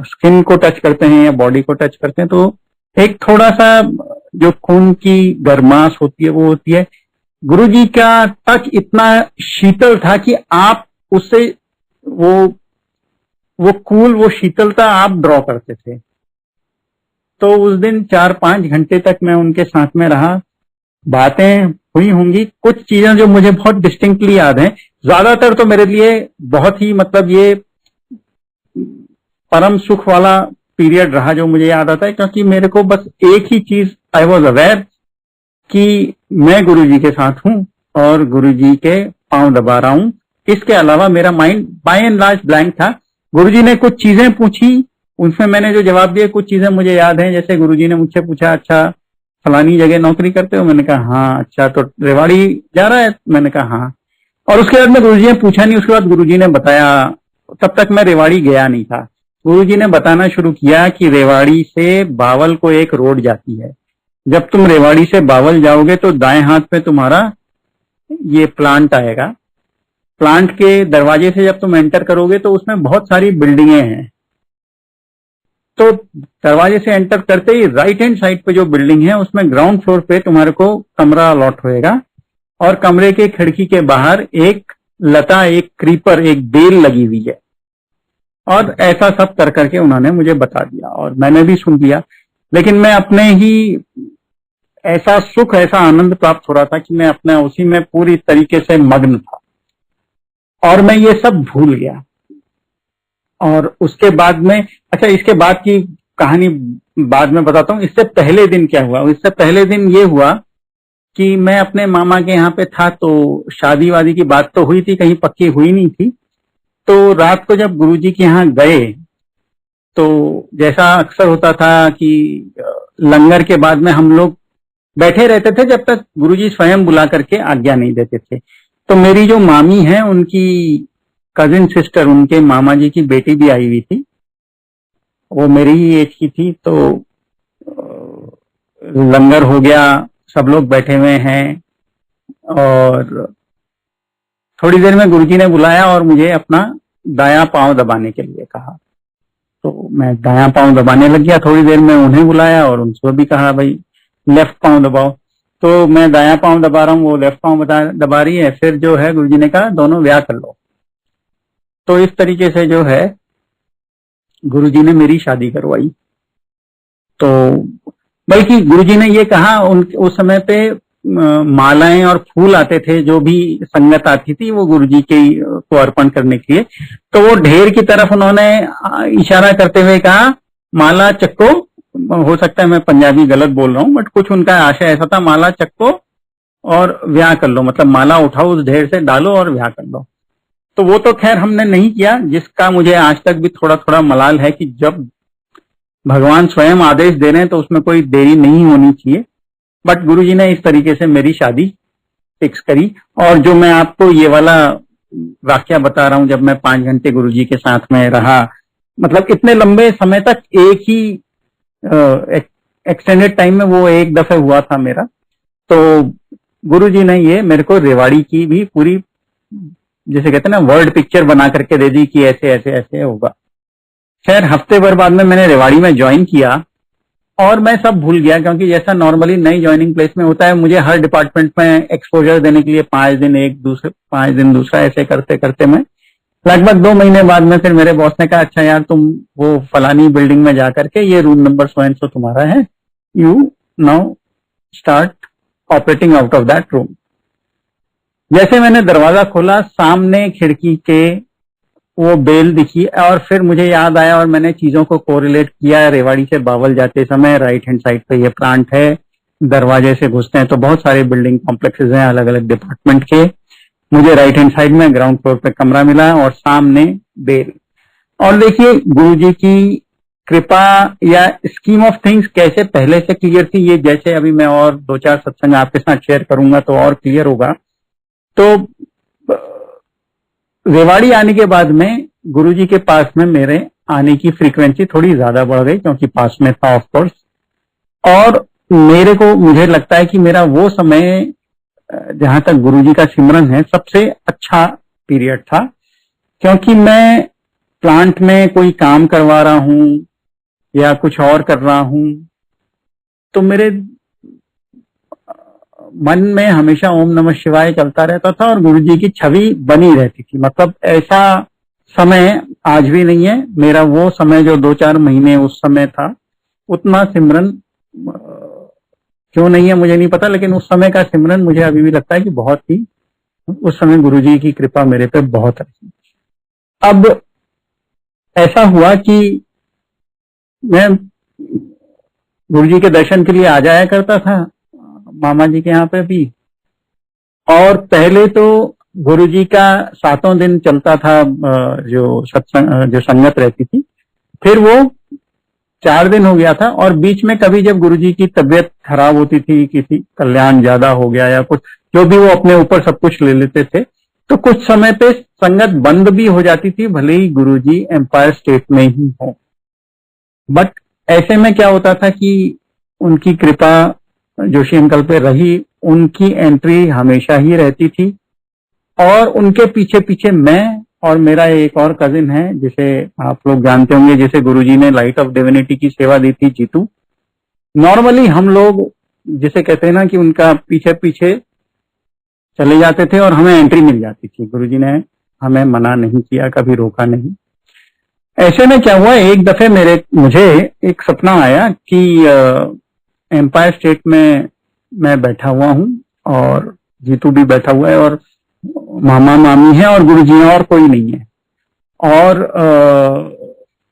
स्किन को टच करते हैं या बॉडी को टच करते हैं तो एक थोड़ा सा जो खून की गर्माश होती है वो होती है। गुरुजी का टच इतना शीतल था कि आप उससे वो कूल, वो शीतलता आप ड्रॉ करते थे। तो उस दिन 4-5 घंटे तक मैं उनके साथ में रहा। बातें हुई होंगी, कुछ चीजें जो मुझे बहुत डिस्टिंक्टली याद हैं। ज्यादातर तो मेरे लिए बहुत ही मतलब ये परम सुख वाला पीरियड रहा जो मुझे याद आता है, क्योंकि मेरे को बस एक ही चीज आई वॉज अवेयर कि मैं गुरुजी के साथ हूं और गुरुजी के पांव दबा रहा हूं। इसके अलावा मेरा mind bye and large blank था। गुरुजी ने कुछ चीजें पूछी, उनमें मैंने जो जवाब दिए, कुछ चीजें मुझे याद हैं। जैसे गुरुजी ने मुझसे पूछा, अच्छा फलानी जगह नौकरी करते हो? मैंने कहा हाँ। अच्छा तो रेवाड़ी जा रहा है? मैंने कहा हाँ। और उसके बाद में गुरुजी ने पूछा नहीं, उसके बाद गुरुजी ने बताया। तब तक मैं रेवाड़ी गया नहीं था। गुरुजी ने बताना शुरू किया कि रेवाड़ी से बावल को एक रोड जाती है। जब तुम रेवाड़ी से बावल जाओगे तो दाएं हाथ पे तुम्हारा ये प्लांट आएगा। प्लांट के दरवाजे से जब तुम एंटर करोगे तो उसमें बहुत सारी बिल्डिंगें हैं। तो दरवाजे से एंटर करते ही राइट हैंड साइड पे जो बिल्डिंग है उसमें ग्राउंड फ्लोर पे तुम्हारे को कमरा अलॉट होएगा, और कमरे के खिड़की के बाहर एक लता, एक क्रीपर, एक बेल लगी हुई है। और ऐसा सब कर करके उन्होंने मुझे बता दिया और मैंने भी सुन लिया। लेकिन मैं अपने ही ऐसा सुख, ऐसा आनंद प्राप्त हो रहा था कि मैं अपने उसी में पूरी तरीके से मग्न था और मैं ये सब भूल गया। और उसके बाद में, अच्छा इसके बाद की कहानी बाद में बताता हूँ। इससे पहले दिन क्या हुआ? इससे पहले दिन ये हुआ कि मैं अपने मामा के यहाँ पे था, तो शादी वादी की बात तो हुई थी, कहीं पक्की हुई नहीं थी। तो रात को जब गुरुजी के यहाँ गए तो जैसा अक्सर होता था कि लंगर के बाद में हम लोग बैठे रहते थे जब तक गुरुजी स्वयं बुला करके आज्ञा नहीं देते थे। तो मेरी जो मामी है उनकी कजिन सिस्टर, उनके मामा जी की बेटी भी आई हुई थी, वो मेरी ही एज की थी। तो लंगर हो गया, सब लोग बैठे हुए हैं और थोड़ी देर में गुरुजी ने बुलाया और मुझे अपना दायां पांव दबाने के लिए कहा। तो मैं दायां पांव दबाने लग गया। थोड़ी देर में उन्हें बुलाया और उनसे भी कहा भाई लेफ्ट पांव दबाओ। तो मैं दायां पांव दबा रहा हूँ, वो लेफ्ट पांव दबा रही है। फिर जो है गुरुजी ने कहा दोनों व्याह कर लो। तो इस तरीके से जो है गुरुजी ने मेरी शादी करवाई। तो बल्कि गुरुजी ने ये कहा, उस समय पे मालाएं और फूल आते थे, जो भी संगत आती थी वो गुरुजी के को अर्पण करने के लिए। तो वो ढेर की तरफ उन्होंने इशारा करते हुए कहा माला चक्को। हो सकता है मैं पंजाबी गलत बोल रहा हूँ, बट कुछ उनका आशय ऐसा था, माला चक्को और व्याह कर लो, मतलब माला उठाओ उस ढेर से, डालो और व्याह कर लो। तो वो तो खैर हमने नहीं किया, जिसका मुझे आज तक भी थोड़ा थोड़ा मलाल है कि जब भगवान स्वयं आदेश दे रहे हैं तो उसमें कोई देरी नहीं होनी चाहिए। बट गुरुजी ने इस तरीके से मेरी शादी फिक्स करी। और जो मैं आपको ये वाला वाक्या बता रहा हूं, जब मैं 5 घंटे गुरुजी के साथ में रहा, मतलब इतने लंबे समय तक एक ही एक्सटेंडेड टाइम में वो एक दफे हुआ था मेरा। तो गुरुजी ने ये मेरे को रेवाड़ी की भी पूरी, जैसे कहते हैं ना, वर्ड पिक्चर बना करके दे दी कि ऐसे ऐसे ऐसे होगा। खैर हफ्ते भर बाद में मैंने रेवाड़ी में ज्वाइन किया और मैं सब भूल गया, क्योंकि जैसा नॉर्मली नई ज्वाइनिंग प्लेस में होता है, मुझे हर डिपार्टमेंट में एक्सपोजर देने के लिए 5 दिन एक दूसरे, 5 दिन दूसरा, ऐसे करते करते मैं लगभग 2 महीने बाद में फिर मेरे बॉस ने कहा अच्छा यार तुम वो फलानी बिल्डिंग में जाकर के ये room number so and so तुम्हारा है, you now start operating out of that room. जैसे मैंने दरवाजा खोला, सामने खिड़की के वो बेल दिखी और फिर मुझे याद आया और मैंने चीजों को कोरिलेट किया। रेवाड़ी से बावल जाते समय राइट हैंड साइड पे ये प्लांट है, दरवाजे से घुसते हैं तो बहुत सारे बिल्डिंग कॉम्प्लेक्सेस हैं अलग अलग डिपार्टमेंट के। मुझे राइट हैंड साइड में ग्राउंड फ्लोर पे कमरा मिला और सामने बेल। और देखिए गुरुजी की कृपा या स्कीम ऑफ थिंग्स कैसे पहले से क्लियर थी, ये जैसे अभी मैं और 2-4 सत्संग आपके साथ शेयर करूंगा तो और क्लियर होगा। तो रेवाड़ी आने के बाद में गुरुजी के पास में मेरे आने की फ्रीक्वेंसी थोड़ी ज्यादा बढ़ गई, क्योंकि पास में था ऑफ कोर्स। और मुझे लगता है कि मेरा वो समय जहां तक गुरुजी का सिमरन है सबसे अच्छा पीरियड था, क्योंकि मैं प्लांट में कोई काम करवा रहा हूं या कुछ और कर रहा हूं तो मेरे मन में हमेशा ओम नमः शिवाय चलता रहता था और गुरुजी की छवि बनी रहती थी। मतलब ऐसा समय आज भी नहीं है। मेरा वो समय जो 2-4 महीने उस समय था, उतना सिमरन क्यों नहीं है मुझे नहीं पता, लेकिन उस समय का सिमरन मुझे अभी भी लगता है कि बहुत ही, उस समय गुरुजी की कृपा मेरे पे बहुत रही। अब ऐसा हुआ कि मैं गुरुजी के दर्शन के लिए आ जाया करता था मामा जी के यहाँ पे भी। और पहले तो गुरुजी का 7 दिन चलता था, जो सत्संग, जो संगत रहती थी, फिर वो 4 दिन हो गया था। और बीच में कभी जब गुरुजी की तबीयत खराब होती थी, किसी कल्याण ज्यादा हो गया या कुछ, जो भी वो अपने ऊपर सब कुछ ले लेते थे, तो कुछ समय पे संगत बंद भी हो जाती थी, भले ही गुरुजी एम्पायर स्टेट में ही हो। बट ऐसे में क्या होता था कि उनकी कृपा जोशी अंकल पे रही, उनकी एंट्री हमेशा ही रहती थी। और उनके पीछे पीछे मैं और मेरा एक और कजिन है, जिसे आप लोग जानते होंगे, जिसे गुरुजी ने लाइट ऑफ डिविनिटी की सेवा दी थी, जीतू। नॉर्मली हम लोग जिसे कहते हैं ना कि उनका पीछे पीछे चले जाते थे और हमें एंट्री मिल जाती थी। गुरुजी ने हमें मना नहीं किया, कभी रोका नहीं। ऐसे में क्या हुआ, एक दफे मुझे एक सपना आया कि एम्पायर स्टेट में मैं बैठा हुआ हूँ और जीतू भी बैठा हुआ है और मामा मामी है और गुरुजी है और कोई नहीं है। और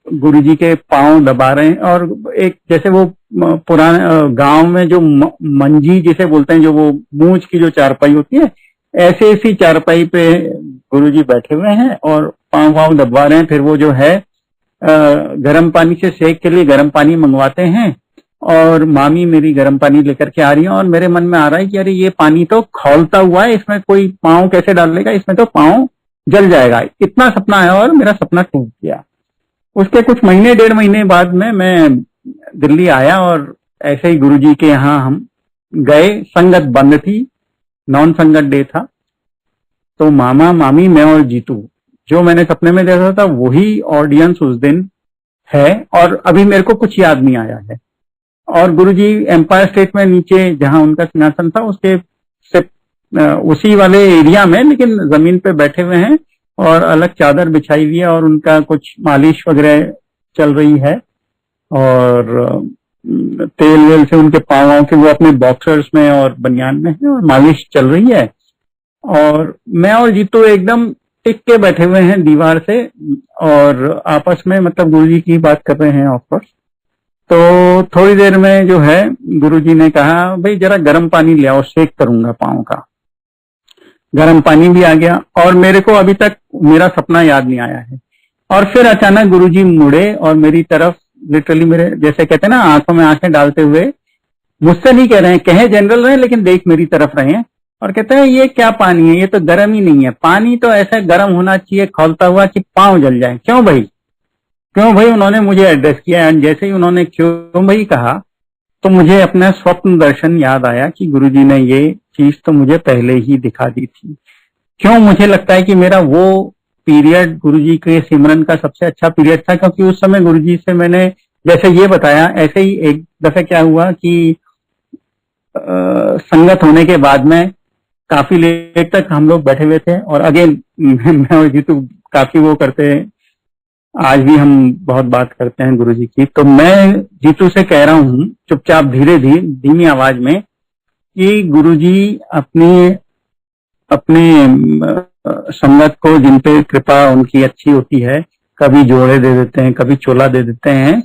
गुरुजी के पांव दबा रहे हैं और एक जैसे वो पुराने गांव में जो मंजी जिसे बोलते हैं, जो वो मूंछ की जो चारपाई होती है, ऐसी चारपाई पे गुरुजी बैठे हुए हैं और पांव वाव दबा रहे हैं। फिर वो जो है गर्म पानी से सेक के लिए गर्म पानी मंगवाते हैं और मामी मेरी गर्म पानी लेकर के आ रही है। और मेरे मन में आ रहा है कि अरे ये पानी तो खौलता हुआ है, इसमें कोई पांव कैसे डाल लेगा, इसमें तो पांव जल जाएगा। इतना सपना आया और मेरा सपना टूट गया। उसके कुछ महीने 1.5 महीने बाद में मैं दिल्ली आया और ऐसे ही गुरुजी के यहाँ हम गए। संगत बंद थी, नॉन संगत डे था। तो मामा मामी मैं और जीतू, जो मैंने सपने में देखा था वही ऑडियंस उस दिन है। और अभी मेरे को कुछ याद नहीं आया है। और गुरुजी एम्पायर स्टेट में नीचे जहां उनका सिंहासन था उसके से उसी वाले एरिया में, लेकिन जमीन पे बैठे हुए हैं और अलग चादर बिछाई हुई है और उनका कुछ मालिश वगैरह चल रही है। और तेल वेल से उनके पाँव के वो अपने बॉक्सर्स में और बनियान में है और मालिश चल रही है। और मैं और जीतू एकदम टिक के बैठे हुए हैं दीवार से और आपस में मतलब गुरुजी की बात कर रहे हैं ऑफकोर्स। तो थोड़ी देर में जो है गुरुजी ने कहा भाई जरा गर्म पानी ले आओ, शेक करूंगा पाँव का। गर्म पानी भी आ गया और मेरे को अभी तक मेरा सपना याद नहीं आया है। और फिर अचानक गुरुजी मुड़े और मेरी तरफ, लिटरली मेरे जैसे कहते हैं ना आंखों में आंखें डालते हुए, मुझसे नहीं कह रहे हैं, कहे जनरल रहे लेकिन देख मेरी तरफ रहे हैं, और कहते हैं ये क्या पानी है, ये तो गर्म ही नहीं है, पानी तो ऐसा गर्म होना चाहिए खौलता हुआ कि पाँव जल जाए। क्यों भाई, क्यों भाई, उन्होंने मुझे एड्रेस किया। एंड जैसे ही उन्होंने क्यों भाई कहा तो मुझे अपना स्वप्न दर्शन याद आया कि गुरुजी ने ये चीज तो मुझे पहले ही दिखा दी थी। क्यों मुझे लगता है कि मेरा वो पीरियड गुरुजी के सिमरन का सबसे अच्छा पीरियड था, क्योंकि उस समय गुरुजी से मैंने जैसे ये बताया, ऐसे ही एक दफे क्या हुआ कि संगत होने के बाद में काफी लेट तक हम लोग बैठे हुए थे और अगेन मैं और जीतू काफी वो करते हैं, आज भी हम बहुत बात करते हैं गुरुजी की। तो मैं जीतू से कह रहा हूँ चुपचाप धीरे धीमी आवाज में कि गुरुजी अपने संगत को, जिन पे कृपा उनकी अच्छी होती है, कभी जोड़े दे देते हैं, कभी चोला दे देते हैं।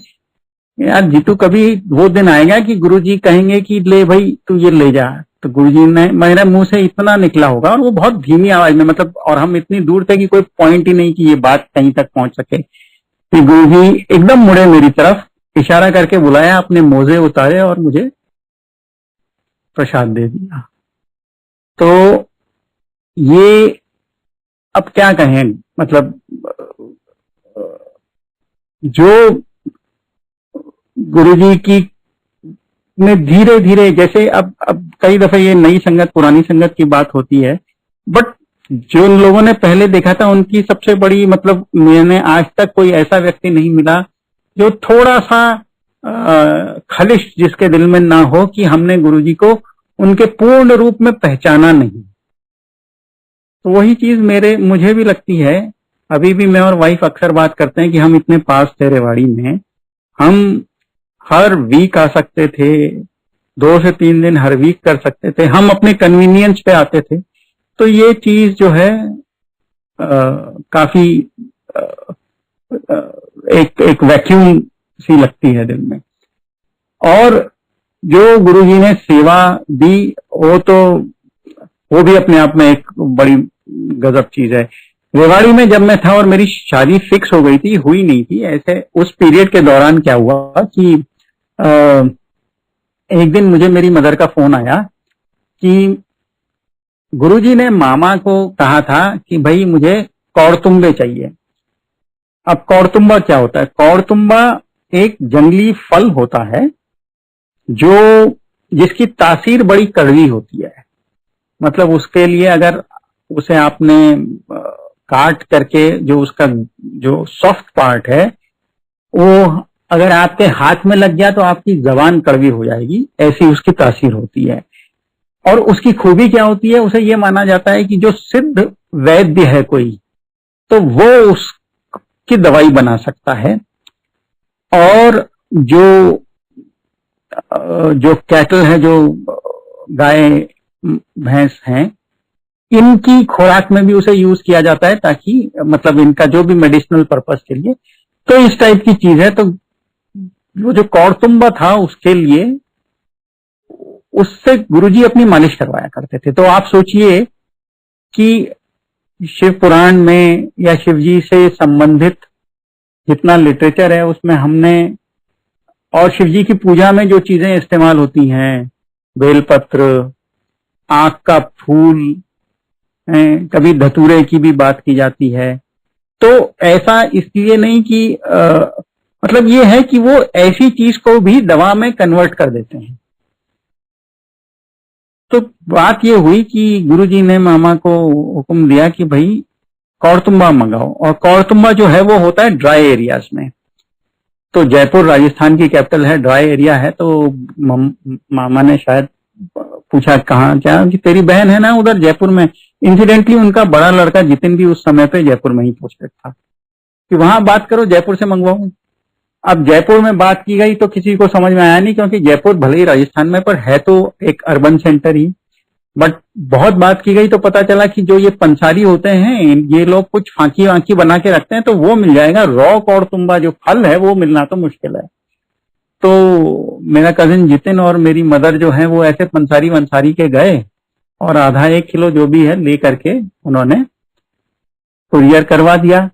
यार जीतू, कभी वो दिन आएगा कि गुरुजी कहेंगे कि ले भाई तू ये ले जा, तो गुरुजी ने मेरे मुंह से इतना निकला होगा और वो बहुत धीमी आवाज में, मतलब, और हम इतनी दूर थे कि कोई पॉइंट ही नहीं कि ये बात कहीं तक पहुंच सके, कि गुरुजी एकदम मुड़े मेरी तरफ, इशारा करके बुलाया, अपने मोजे उतारे और मुझे प्रसाद दे दिया। तो ये अब क्या कहें, मतलब जो गुरुजी की ने धीरे धीरे, जैसे अब कई दफे ये नई संगत पुरानी संगत की बात होती है, बट जो लोगों ने पहले देखा था उनकी सबसे बड़ी, मतलब मैंने आज तक कोई ऐसा व्यक्ति नहीं मिला जो थोड़ा सा खलिश जिसके दिल में ना हो कि हमने गुरुजी को उनके पूर्ण रूप में पहचाना नहीं। तो वही चीज मुझे भी लगती है। अभी भी मैं और वाइफ अक्सर बात करते हैं कि हम इतने पास थे रेवाड़ी में, हम हर वीक आ सकते थे, 2 से 3 दिन हर वीक कर सकते थे, हम अपने कन्वीनियंस पे आते थे। तो ये चीज जो है काफी एक वैक्यूम सी लगती है दिल में। और जो गुरुजी ने सेवा दी वो भी अपने आप में एक बड़ी गजब चीज है। रेवाड़ी में जब मैं था और मेरी शादी फिक्स हो गई थी, हुई नहीं थी, ऐसे उस पीरियड के दौरान क्या हुआ कि अ, एक दिन मुझे मेरी मदर का फोन आया कि गुरुजी ने मामा को कहा था कि भाई मुझे कौड़तुम्बे चाहिए। अब कौड़तुम्बा क्या होता है? कौड़तुम्बा एक जंगली फल होता है जो जिसकी तासीर बड़ी कड़वी होती है। मतलब उसके लिए अगर उसे आपने काट करके जो उसका जो सॉफ्ट पार्ट है वो अगर आपके हाथ में लग गया तो आपकी जबान कड़वी हो जाएगी, ऐसी उसकी तासीर होती है। और उसकी खूबी क्या होती है? उसे ये माना जाता है कि जो सिद्ध वैद्य है कोई, तो वो उसकी दवाई बना सकता है। और जो जो कैटल है, जो गाय भैंस हैं, इनकी खुराक में भी उसे यूज किया जाता है, ताकि मतलब इनका जो भी मेडिसिनल पर्पस के लिए, तो इस टाइप की चीज है। तो वो जो कौड़तुम्बा था उसके लिए उससे गुरुजी अपनी मालिश करवाया करते थे। तो आप सोचिए कि शिव पुराण में या शिव जी से संबंधित जितना लिटरेचर है उसमें हमने, और शिव जी की पूजा में जो चीजें इस्तेमाल होती हैं, बेलपत्र, आंख का फूल, कभी धतूरे की भी बात की जाती है। तो ऐसा इसलिए नहीं कि मतलब ये है कि वो ऐसी चीज को भी दवा में कन्वर्ट कर देते हैं। तो बात ये हुई कि गुरुजी ने मामा को हुक्म दिया कि भाई कौड़तुम्बा मंगाओ। और कौड़तुम्बा जो है वो होता है ड्राई एरियाज में। तो जयपुर राजस्थान की कैपिटल है, ड्राई एरिया है। तो मामा ने शायद पूछा कहाँ, क्या कि तेरी बहन है ना उधर जयपुर में। इंसिडेंटली उनका बड़ा लड़का जितिन भी उस समय पे जयपुर में ही पोस्टेड था कि वहां बात करो, जयपुर से मंगवाऊं। अब जयपुर में बात की गई तो किसी को समझ में आया नहीं, क्योंकि जयपुर भले ही राजस्थान में, पर है तो एक अर्बन सेंटर ही। बट बहुत बात की गई तो पता चला कि जो ये पंसारी होते हैं, ये लोग कुछ फांकी वांकी बना के रखते हैं, तो वो मिल जाएगा। रॉ कौड़तुम्बा जो फल है वो मिलना तो मुश्किल है। तो मेरा कजिन जितिन और मेरी मदर जो है वो ऐसे पंसारी वंसारी के गए और आधा 1 किलो जो भी है ले करके उन्होंने कुरियर करवा दिया।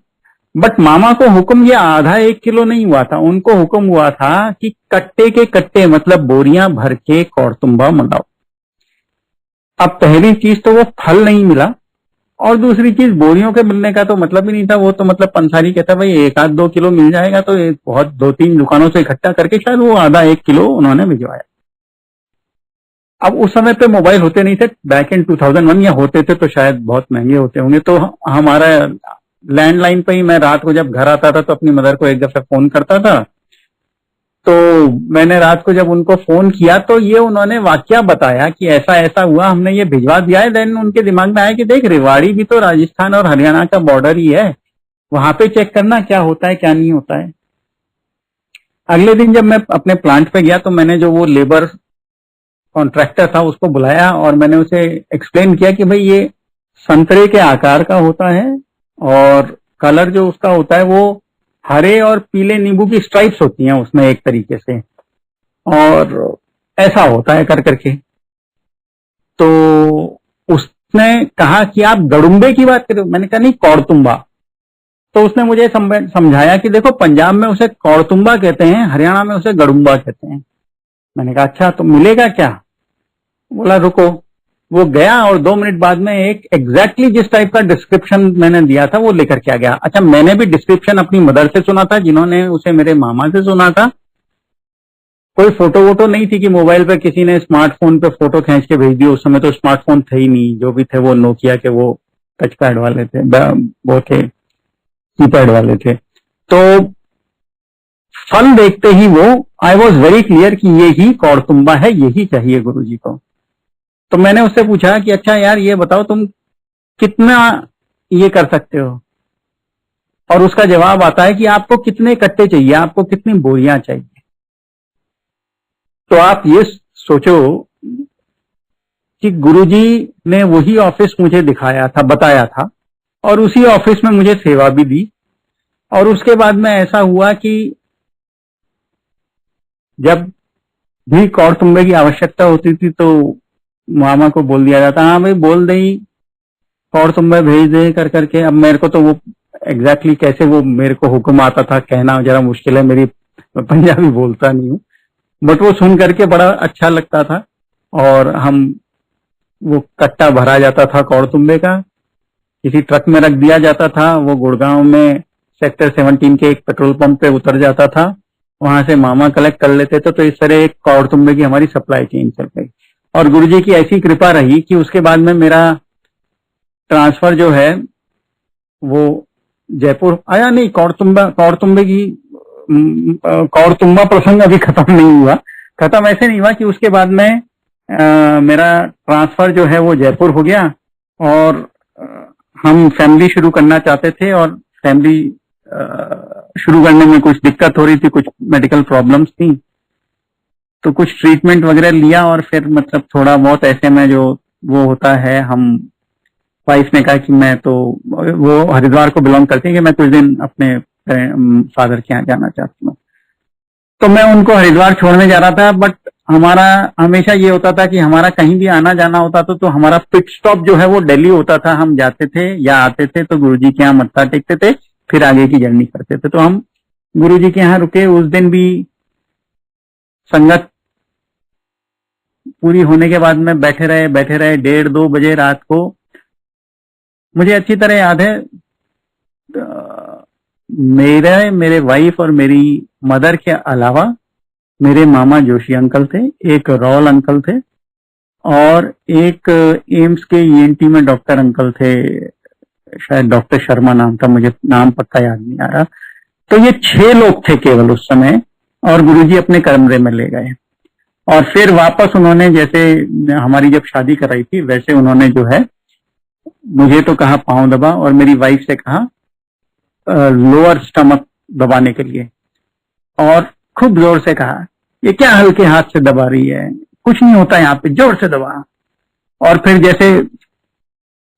बट मामा को हुक्म ये आधा 1 किलो नहीं हुआ था, उनको हुक्म हुआ था कि कट्टे के कट्टे, मतलब बोरियां भर के कौड़तुम्बा मंगाओ। अब पहली चीज तो वो फल नहीं मिला, और दूसरी चीज बोरियों के मिलने का तो मतलब ही नहीं था। वो तो मतलब पंसारी कहता भाई 1-2 किलो मिल जाएगा, तो बहुत 2-3 दुकानों से इकट्ठा करके शायद वो आधा 1 किलो उन्होंने भिजवाया। अब उस समय पे मोबाइल होते नहीं थे, बैक इन 2001, या होते थे तो शायद बहुत महंगे होते होंगे। तो हमारा लैंडलाइन पे ही मैं रात को जब घर आता था तो अपनी मदर को एक दफा फोन करता था। तो मैंने रात को जब उनको फोन किया तो ये उन्होंने वाकया बताया कि ऐसा ऐसा हुआ, हमने ये भिजवा दिया है। देन उनके दिमाग में आया कि देख, रेवाड़ी भी तो राजस्थान और हरियाणा का बॉर्डर ही है, वहां पे चेक करना क्या होता है क्या नहीं होता है। अगले दिन जब मैं अपने प्लांट पे गया तो मैंने जो वो लेबर कॉन्ट्रैक्टर था उसको बुलाया और मैंने उसे एक्सप्लेन किया कि भाई ये संतरे के आकार का होता है, और कलर जो उसका होता है वो हरे और पीले नींबू की स्ट्राइप्स होती हैं उसमें एक तरीके से, और ऐसा होता है कर करके। तो उसने कहा कि आप गड़ुम्बे की बात करो। मैंने कहा नहीं, कौड़तुम्बा। तो उसने मुझे समझाया कि देखो, पंजाब में उसे कौड़तुम्बा कहते हैं, हरियाणा में उसे गड़ुम्बा कहते हैं। मैंने कहा अच्छा, तो मिलेगा क्या? बोला रुको। वो गया और 2 मिनट बाद में एक एग्जैक्टली जिस टाइप का डिस्क्रिप्शन मैंने दिया था वो लेकर के आ गया। अच्छा, मैंने भी डिस्क्रिप्शन अपनी मदर से सुना था, जिन्होंने उसे मेरे मामा से सुना था। कोई फोटो वोटो नहीं थी कि मोबाइल पे किसी ने स्मार्टफोन पे फोटो खींच के भेज दी। उस समय तो स्मार्टफोन थे ही नहीं, जो भी थे वो नोकिया के वो टच पैड वाले थे, वो थे कीपैड वाले थे। तो फल देखते ही वो, आई वॉज वेरी क्लियर कि ये ही कौड़तुम्बा है, यही चाहिए गुरुजी को। तो मैंने उससे पूछा कि अच्छा यार ये बताओ तुम कितना ये कर सकते हो, और उसका जवाब आता है कि आपको कितने कट्टे चाहिए, आपको कितनी बोरियां चाहिए। तो आप ये सोचो कि गुरुजी ने वही ऑफिस मुझे दिखाया था, बताया था, और उसी ऑफिस में मुझे सेवा भी दी। और उसके बाद में ऐसा हुआ कि जब भी कौड़तुम्बे की आवश्यकता होती थी तो मामा को बोल दिया जाता, हाँ भाई बोल दई कौड़तुंबे भेज दे कर करके। अब मेरे को तो वो एग्जैक्टली कैसे वो मेरे को हुक्म आता था कहना जरा मुश्किल है, मैं पंजाबी बोलता नहीं हूँ, बट वो सुन करके बड़ा अच्छा लगता था। और हम वो कट्टा भरा जाता था कौड़तुंबे का, किसी ट्रक में रख दिया जाता था, वो गुड़गांव में सेक्टर 17 के एक पेट्रोल पंप पे उतर जाता था, वहां से मामा कलेक्ट कर लेते थे। तो इस तरह एक कौड़तुंबे की हमारी सप्लाई चेन चल गई। और गुरुजी की ऐसी कृपा रही कि उसके बाद में मेरा ट्रांसफर जो है वो जयपुर आया नहीं। कौड़तुंबे की कौड़तुंबा प्रसंग अभी खत्म नहीं हुआ। खत्म ऐसे नहीं हुआ कि उसके बाद में मेरा ट्रांसफर जो है वो जयपुर हो गया, और हम फैमिली शुरू करना चाहते थे, और फैमिली शुरू करने में कुछ दिक्कत हो रही थी, कुछ मेडिकल प्रॉब्लम्स थी, तो कुछ ट्रीटमेंट वगैरह लिया, और फिर मतलब थोड़ा बहुत ऐसे में जो वो होता है, हम वाइफ ने कहा कि मैं तो, वो हरिद्वार को बिलोंग करती है, कि मैं कुछ दिन अपने फादर के यहाँ जाना चाहती हूँ। तो मैं उनको हरिद्वार छोड़ने जा रहा था, बट हमारा हमेशा ये होता था कि हमारा कहीं भी आना जाना होता था तो हमारा पिट स्टॉप जो है वो दिल्ली होता था। हम जाते थे या आते थे तो गुरुजी के यहाँ मत्था टेकते थे, फिर आगे की जर्नी करते थे। तो हम गुरुजी के यहाँ रुके। उस दिन भी संगत पूरी होने के बाद में बैठे रहे 1:30-2 बजे रात को। मुझे अच्छी तरह याद है, मेरे वाइफ और मेरी मदर के अलावा मेरे मामा जोशी अंकल थे, एक रॉल अंकल थे, और एक एम्स के ईएनटी में डॉक्टर अंकल थे, शायद डॉक्टर शर्मा नाम था, मुझे नाम पक्का याद नहीं आ रहा। तो ये 6 लोग थे केवल उस समय, और गुरुजी अपने कमरे में ले गए। और फिर वापस उन्होंने, जैसे हमारी जब शादी कराई थी वैसे उन्होंने जो है मुझे तो कहा पांव दबा, और मेरी वाइफ से कहा लोअर स्टमक दबाने के लिए, और खूब जोर से कहा ये क्या हल्के हाथ से दबा रही है, कुछ नहीं होता यहाँ पे, जोर से दबा। और फिर जैसे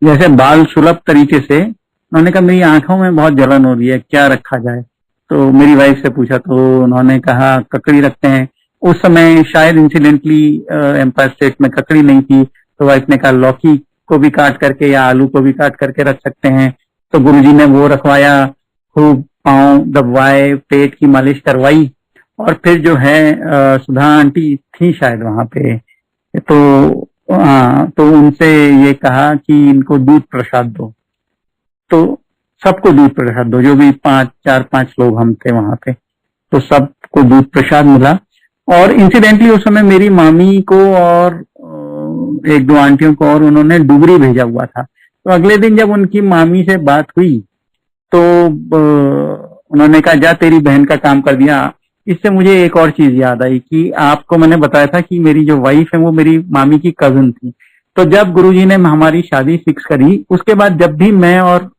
जैसे बाल सुलभ तरीके से उन्होंने कहा मेरी आंखों में बहुत जलन हो रही है, क्या रखा जाए। तो मेरी वाइफ से पूछा तो उन्होंने कहा ककड़ी रखते हैं। उस समय शायद इंसिडेंटली एम्पायर स्टेट में ककड़ी नहीं थी, तो वाइफ ने कहा लौकी को भी काट करके या आलू को भी काट करके रख सकते हैं। तो गुरुजी ने वो रखवाया, खूब पांव दबवाए, पेट की मालिश करवाई, और फिर जो है सुधा आंटी थी शायद वहां पे, तो तो उनसे ये कहा कि इनको दूध प्रसाद दो। तो सबको दूध प्रसाद दो, जो भी 4-5 लोग हम थे वहां पे, तो सबको दूध प्रसाद मिला। और इंसिडेंटली उस समय मेरी मामी को और 1-2 आंटियों को और उन्होंने डुगरी भेजा हुआ था। तो अगले दिन जब उनकी मामी से बात हुई तो उन्होंने कहा जा तेरी बहन का काम कर दिया। इससे मुझे एक और चीज याद आई कि आपको मैंने बताया था कि मेरी जो वाइफ है वो मेरी मामी की कजिन थी। तो जब गुरुजी ने हमारी शादी फिक्स करी, उसके बाद जब भी मैं और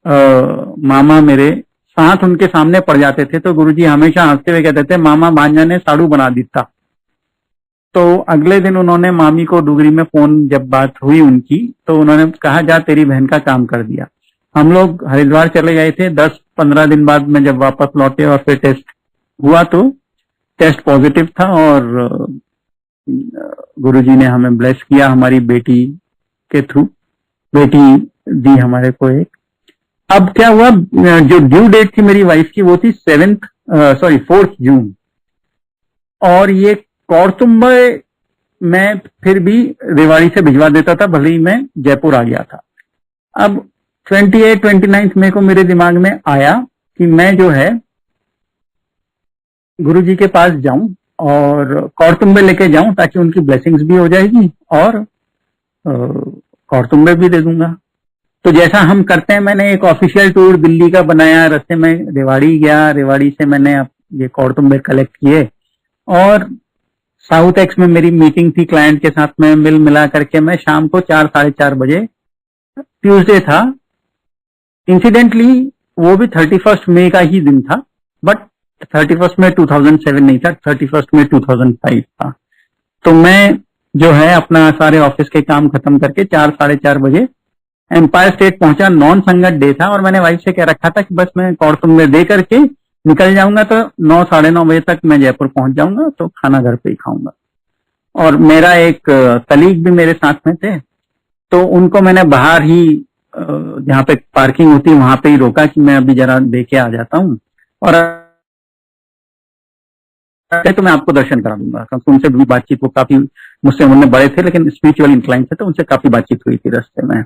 मामा मेरे साथ उनके सामने पड़ जाते थे तो गुरुजी हमेशा हंसते हुए कहते थे मामा भांजा ने साड़ू बना दिता। तो अगले दिन उन्होंने मामी को डुगरी में फोन जब बात हुई उनकी, तो उन्होंने कहा जा तेरी बहन का काम कर दिया। हम लोग हरिद्वार चले गए थे। 10-15 दिन बाद में जब वापस लौटे और फिर टेस्ट हुआ तो टेस्ट पॉजिटिव था, और गुरुजी ने हमें ब्लेस किया हमारी बेटी के थ्रू। बेटी दी हमारे को एक। अब क्या हुआ, जो ड्यू डेट थी मेरी वाइफ की वो थी 4 जून, और ये कौड़तुंबे मैं फिर भी रेवाड़ी से भिजवा देता था, भले ही मैं जयपुर आ गया था। अब 28-29 मई को मेरे दिमाग में आया कि मैं जो है गुरुजी के पास जाऊं और कौड़तुंबे लेके जाऊं, ताकि उनकी ब्लेसिंग्स भी हो जाएगी और कौड़तुंबे भी दे दूंगा। तो जैसा हम करते हैं, मैंने एक ऑफिशियल टूर दिल्ली का बनाया, रास्ते में रेवाड़ी गया, रेवाड़ी से मैंने ये कौड़तुंबे कलेक्ट किए, और साउथ एक्स में मेरी मीटिंग थी क्लाइंट के साथ में, मिल मिला करके मैं शाम को 4-4:30 बजे, ट्यूसडे था इंसिडेंटली, वो भी 31 मई का ही दिन था, बट 31 मई 2007 नहीं था, 31 मई 2005 था। तो मैं जो है अपना सारे ऑफिस के काम खत्म करके 4-4:30 बजे एम्पायर स्टेट पहुंचा। नॉन संगत डे था, और मैंने वाइफ से कह रखा था कि बस मैं कौड़तुंबे दे करके निकल जाऊंगा, तो 9-9:30 बजे तक मैं जयपुर पहुंच जाऊंगा, तो खाना घर पे ही खाऊंगा। और मेरा एक कलीग भी मेरे साथ में थे, तो उनको मैंने बाहर ही जहाँ पे पार्किंग होती है वहां पे ही रोका कि मैं अभी जरा देखे आ जाता हूँ, और तो मैं आपको दर्शन करा दूंगा। क्योंकि उनसे भी बातचीत, वो काफी मुझसे उन्होंने बड़े थे लेकिन स्पिरिचुअल इंक्लाइन थे, तो उनसे काफी बातचीत हुई थी रास्ते में।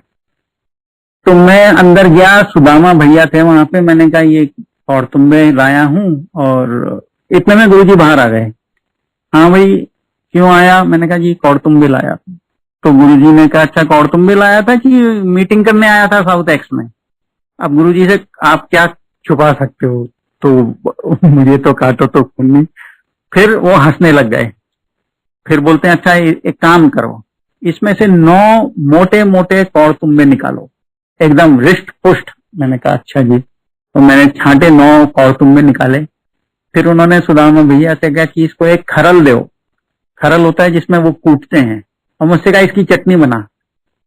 तो मैं अंदर गया, सुदामा भैया थे वहां पे, मैंने कहा ये और तुम्बे लाया हूँ, और इतने में गुरुजी बाहर आ गए। हाँ भाई क्यों आया? मैंने कहा जी कौड़तुम्बे लाया। तो गुरुजी ने कहा अच्छा कौड़तुम्बे लाया था कि मीटिंग करने आया था साउथ एक्स में? अब गुरुजी से आप क्या छुपा सकते हो? तो मुझे तो काटो तो खून नहीं। फिर वो हंसने लग गए। फिर बोलते हैं अच्छा एक काम करो, इसमें से 9 मोटे मोटे कौड़तुम्बे निकालो, एकदम रिष्ट पुष्ट। मैंने कहा अच्छा जी। तो मैंने छांटे 9 कौड़तुम्बे निकाले। फिर उन्होंने सुदामा भैया से कहा कि इसको एक खरल दो। खरल होता है जिसमें वो कूटते हैं, और मुझसे कहा इसकी चटनी बना।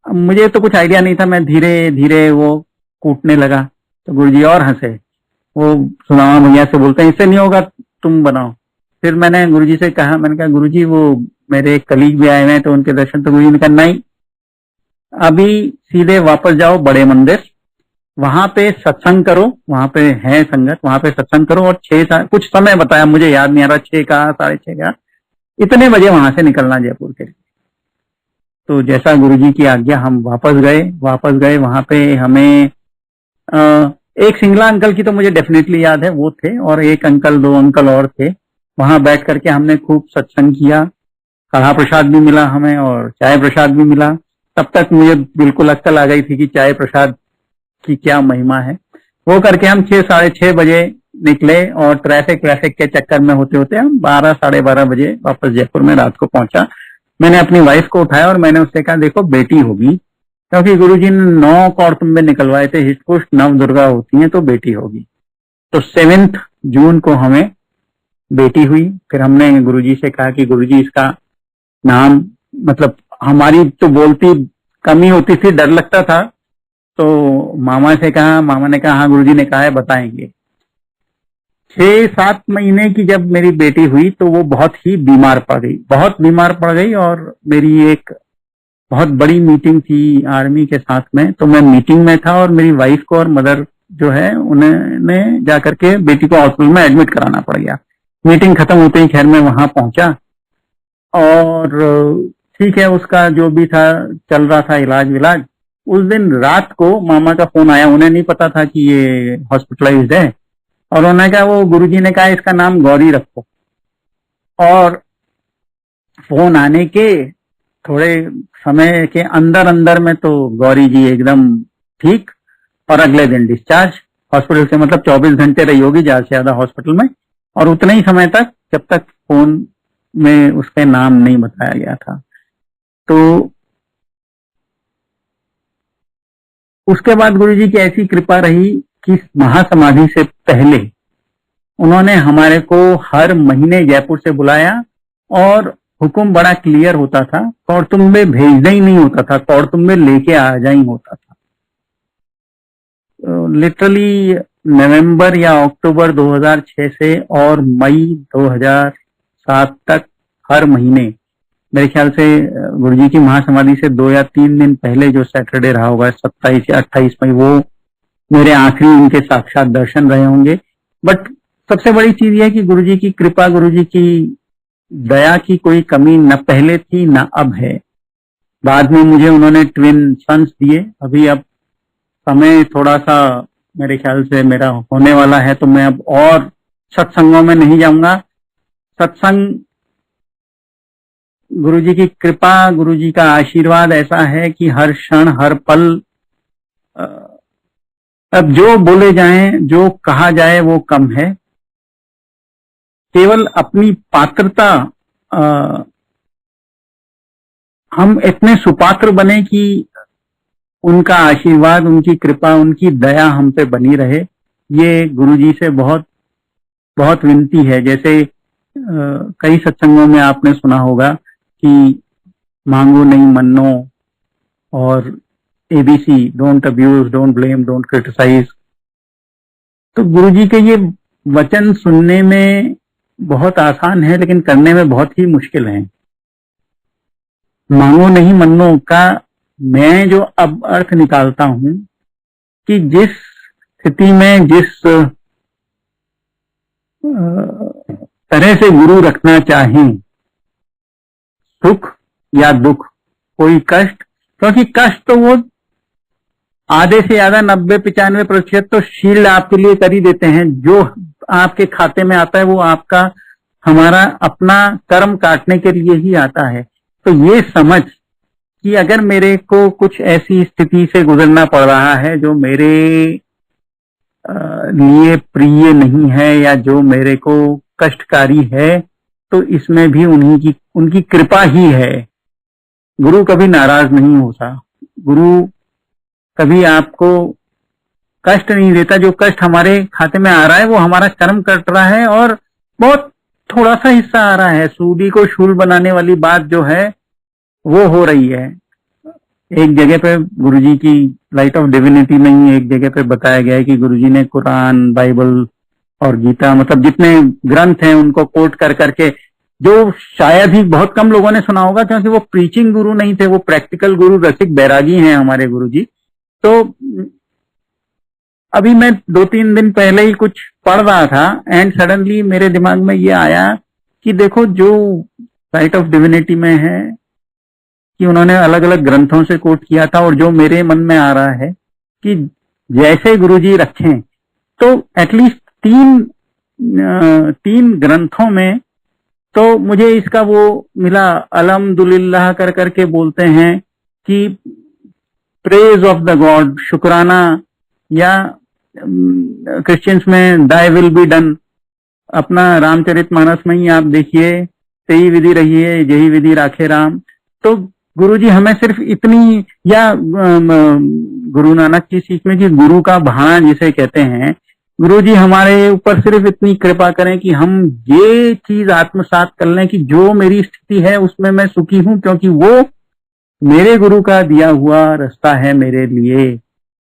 अब मुझे तो कुछ आइडिया नहीं था, मैं धीरे धीरे वो कूटने लगा। तो गुरुजी और हंसे। वो सुदामा भैया से बोलते हैं इससे नहीं होगा, तुम बनाओ। फिर मैंने गुरुजी से कहा, मैंने कहा गुरुजी वो मेरे एक कलीग भी आए हुए हैं तो उनके दर्शन। तो गुरुजी ने कहा नहीं, अभी सीधे वापस जाओ बड़े मंदिर, वहां पे सत्संग करो, वहां पे है संगत, वहां पे सत्संग करो, और कुछ समय बताया, मुझे याद नहीं आ रहा, 6 का 6:30 का, इतने बजे वहां से निकलना जयपुर के लिए। तो जैसा गुरुजी की आज्ञा हम वापस गए। वहां पे हमें एक सिंगला अंकल की तो मुझे डेफिनेटली याद है, वो थे, और एक अंकल, 2 अंकल और थे। वहां बैठ करके हमने खूब सत्संग किया। कढ़ा प्रसाद भी मिला हमें और चाय प्रसाद भी मिला। तब तक मुझे बिल्कुल अक्ल आ गई थी कि चाय प्रसाद की क्या महिमा है। वो करके हम 6, 6:30 बजे निकले, और ट्रैफिक के चक्कर में होते होते हम 12, 12:30 बजे वापस जयपुर में रात को पहुंचा। मैंने अपनी वाइफ को उठाया और मैंने उससे कहा देखो बेटी होगी, क्योंकि गुरुजी ने 9 कौड़तुम्बे निकलवाए थे, हिष्ट-पुष्ट 9 दुर्गा होती हैं तो बेटी होगी। तो 7 जून को हमें बेटी हुई। फिर हमने गुरुजी से कहा कि गुरुजी इसका नाम, मतलब हमारी तो बोलती कमी होती थी, डर लगता था, तो मामा से कहा, मामा ने कहा हाँ गुरुजी ने कहा है बताएंगे। 6-7 महीने की जब मेरी बेटी हुई तो वो बहुत ही बीमार पड़ गई, बहुत बीमार पड़ गई। और मेरी एक बहुत बड़ी मीटिंग थी आर्मी के साथ में, तो मैं मीटिंग में था, और मेरी वाइफ को और मदर जो है उन्होंने जाकर के बेटी को हॉस्पिटल में एडमिट कराना पड़ गया। मीटिंग खत्म होते ही खैर मैं वहां पहुंचा, और ठीक है उसका जो भी था चल रहा था इलाज विलाज। उस दिन रात को मामा का फोन आया, उन्हें नहीं पता था कि ये हॉस्पिटलाइज्ड है, और उन्होंने कहा, वो गुरुजी ने कहा इसका नाम गौरी रखो। और फोन आने के थोड़े समय के अंदर अंदर में तो गौरी जी एकदम ठीक, और अगले दिन डिस्चार्ज हॉस्पिटल से। मतलब 24 घंटे रही होगी ज्यादा से ज्यादा हॉस्पिटल में, और उतने ही समय तक जब तक फोन में उसके नाम नहीं बताया गया था। तो उसके बाद गुरुजी की ऐसी कृपा रही कि महासमाधि से पहले उन्होंने हमारे को हर महीने जयपुर से बुलाया, और हुक्म बड़ा क्लियर होता था, कौड़तुम्बे भेजना ही नहीं होता था, कौड़तुम्बे लेके आ जा ही होता था। लिटरली नवंबर या अक्टूबर 2006 से और मई 2007 तक हर महीने, मेरे ख्याल से गुरुजी की महासमाधि से 2 या 3 दिन पहले जो सैटरडे रहा होगा 27 या 28 मई, वो मेरे आखिरी उनके साक्षात दर्शन रहे होंगे। बट सबसे बड़ी चीज यह है कि गुरुजी की कृपा, गुरुजी की दया की कोई कमी न पहले थी न अब है। बाद में मुझे उन्होंने ट्विन सन्स दिए। अभी अब समय थोड़ा सा मेरे ख्याल से मेरा होने वाला है, तो मैं अब और सत्संगों में नहीं जाऊंगा। सत्संग गुरुजी की कृपा, गुरुजी का आशीर्वाद ऐसा है कि हर क्षण हर पल, अब जो बोले जाएं, जो कहा जाए वो कम है। केवल अपनी पात्रता, हम इतने सुपात्र बने कि उनका आशीर्वाद, उनकी कृपा, उनकी दया हम पे बनी रहे। ये गुरुजी से बहुत बहुत विनती है। जैसे कई सत्संगों में आपने सुना होगा कि मांगो नहीं मन्नो, और ABC, don't abuse, don't blame, don't criticise. तो गुरुजी के ये वचन सुनने में बहुत आसान है, लेकिन करने में बहुत ही मुश्किल है। मांगो नहीं मन्नो का मैं जो अब अर्थ निकालता हूं, कि जिस स्थिति में जिस तरह से गुरु रखना चाहें, सुख या दुख, कोई कष्ट, क्योंकि कष्ट तो वो आधे से ज्यादा 90-95% तो शील्ड आपके लिए कर ही देते हैं। जो आपके खाते में आता है वो आपका हमारा अपना कर्म काटने के लिए ही आता है। तो ये समझ कि अगर मेरे को कुछ ऐसी स्थिति से गुजरना पड़ रहा है जो मेरे लिए प्रिय नहीं है या जो मेरे को कष्टकारी है, तो इसमें भी उनकी कृपा ही है। गुरु कभी नाराज नहीं होता, गुरु कभी आपको कष्ट नहीं देता। जो कष्ट हमारे खाते में आ रहा है वो हमारा कर्म कट रहा है और बहुत थोड़ा सा हिस्सा आ रहा है। सूदी को शूल बनाने वाली बात जो है वो हो रही है। एक जगह पे गुरुजी की लाइट ऑफ डिविनिटी में ही एक जगह पे बताया गया है कि गुरुजी ने कुरान, बाइबल और गीता, मतलब जितने ग्रंथ हैं उनको कोट कर करके, जो शायद ही बहुत कम लोगों ने सुना होगा क्योंकि वो प्रीचिंग गुरु नहीं थे, वो प्रैक्टिकल गुरु, रसिक बैरागी हैं हमारे गुरुजी। तो अभी मैं 2-3 दिन पहले ही कुछ पढ़ रहा था एंड सडनली मेरे दिमाग में ये आया कि देखो जो लाइट ऑफ डिविनिटी में है कि उन्होंने अलग अलग ग्रंथों से कोट किया था, और जो मेरे मन में आ रहा है कि जैसे गुरुजी रखें तो एटलीस्ट तीन ग्रंथों में तो मुझे इसका वो मिला, अलहम्दुलिल्लाह कर करके बोलते हैं कि प्रेज ऑफ द गॉड, शुक्राना, या क्रिश्चियंस में दाई विल बी डन। अपना रामचरितमानस में ही आप देखिए, तेई विधि रही है यही विधि राखे राम। तो गुरुजी हमें सिर्फ इतनी, या गुरु नानक की सीख में कि गुरु का भाना जिसे कहते हैं, गुरुजी हमारे ऊपर सिर्फ इतनी कृपा करें कि हम ये चीज आत्मसात कर लें कि जो मेरी स्थिति है उसमें मैं सुखी हूं, क्योंकि वो मेरे गुरु का दिया हुआ रास्ता है मेरे लिए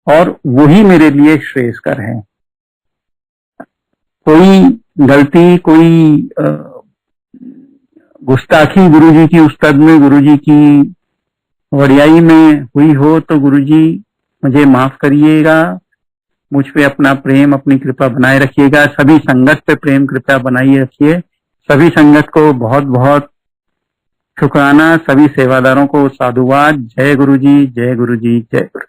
और वही मेरे लिए श्रेयस्कर है। कोई गलती, कोई गुस्ताखी गुरुजी की उस्तद में, गुरुजी की वडियाई में हुई हो तो गुरुजी मुझे माफ करिएगा, मुझ पे अपना प्रेम, अपनी कृपा बनाए रखिएगा। सभी संगत पे प्रेम कृपा बनाए रखिए। सभी संगत को बहुत बहुत शुक्राना, सभी सेवादारों को साधुवाद। जय गुरुजी, जय गुरुजी, जय गुरु।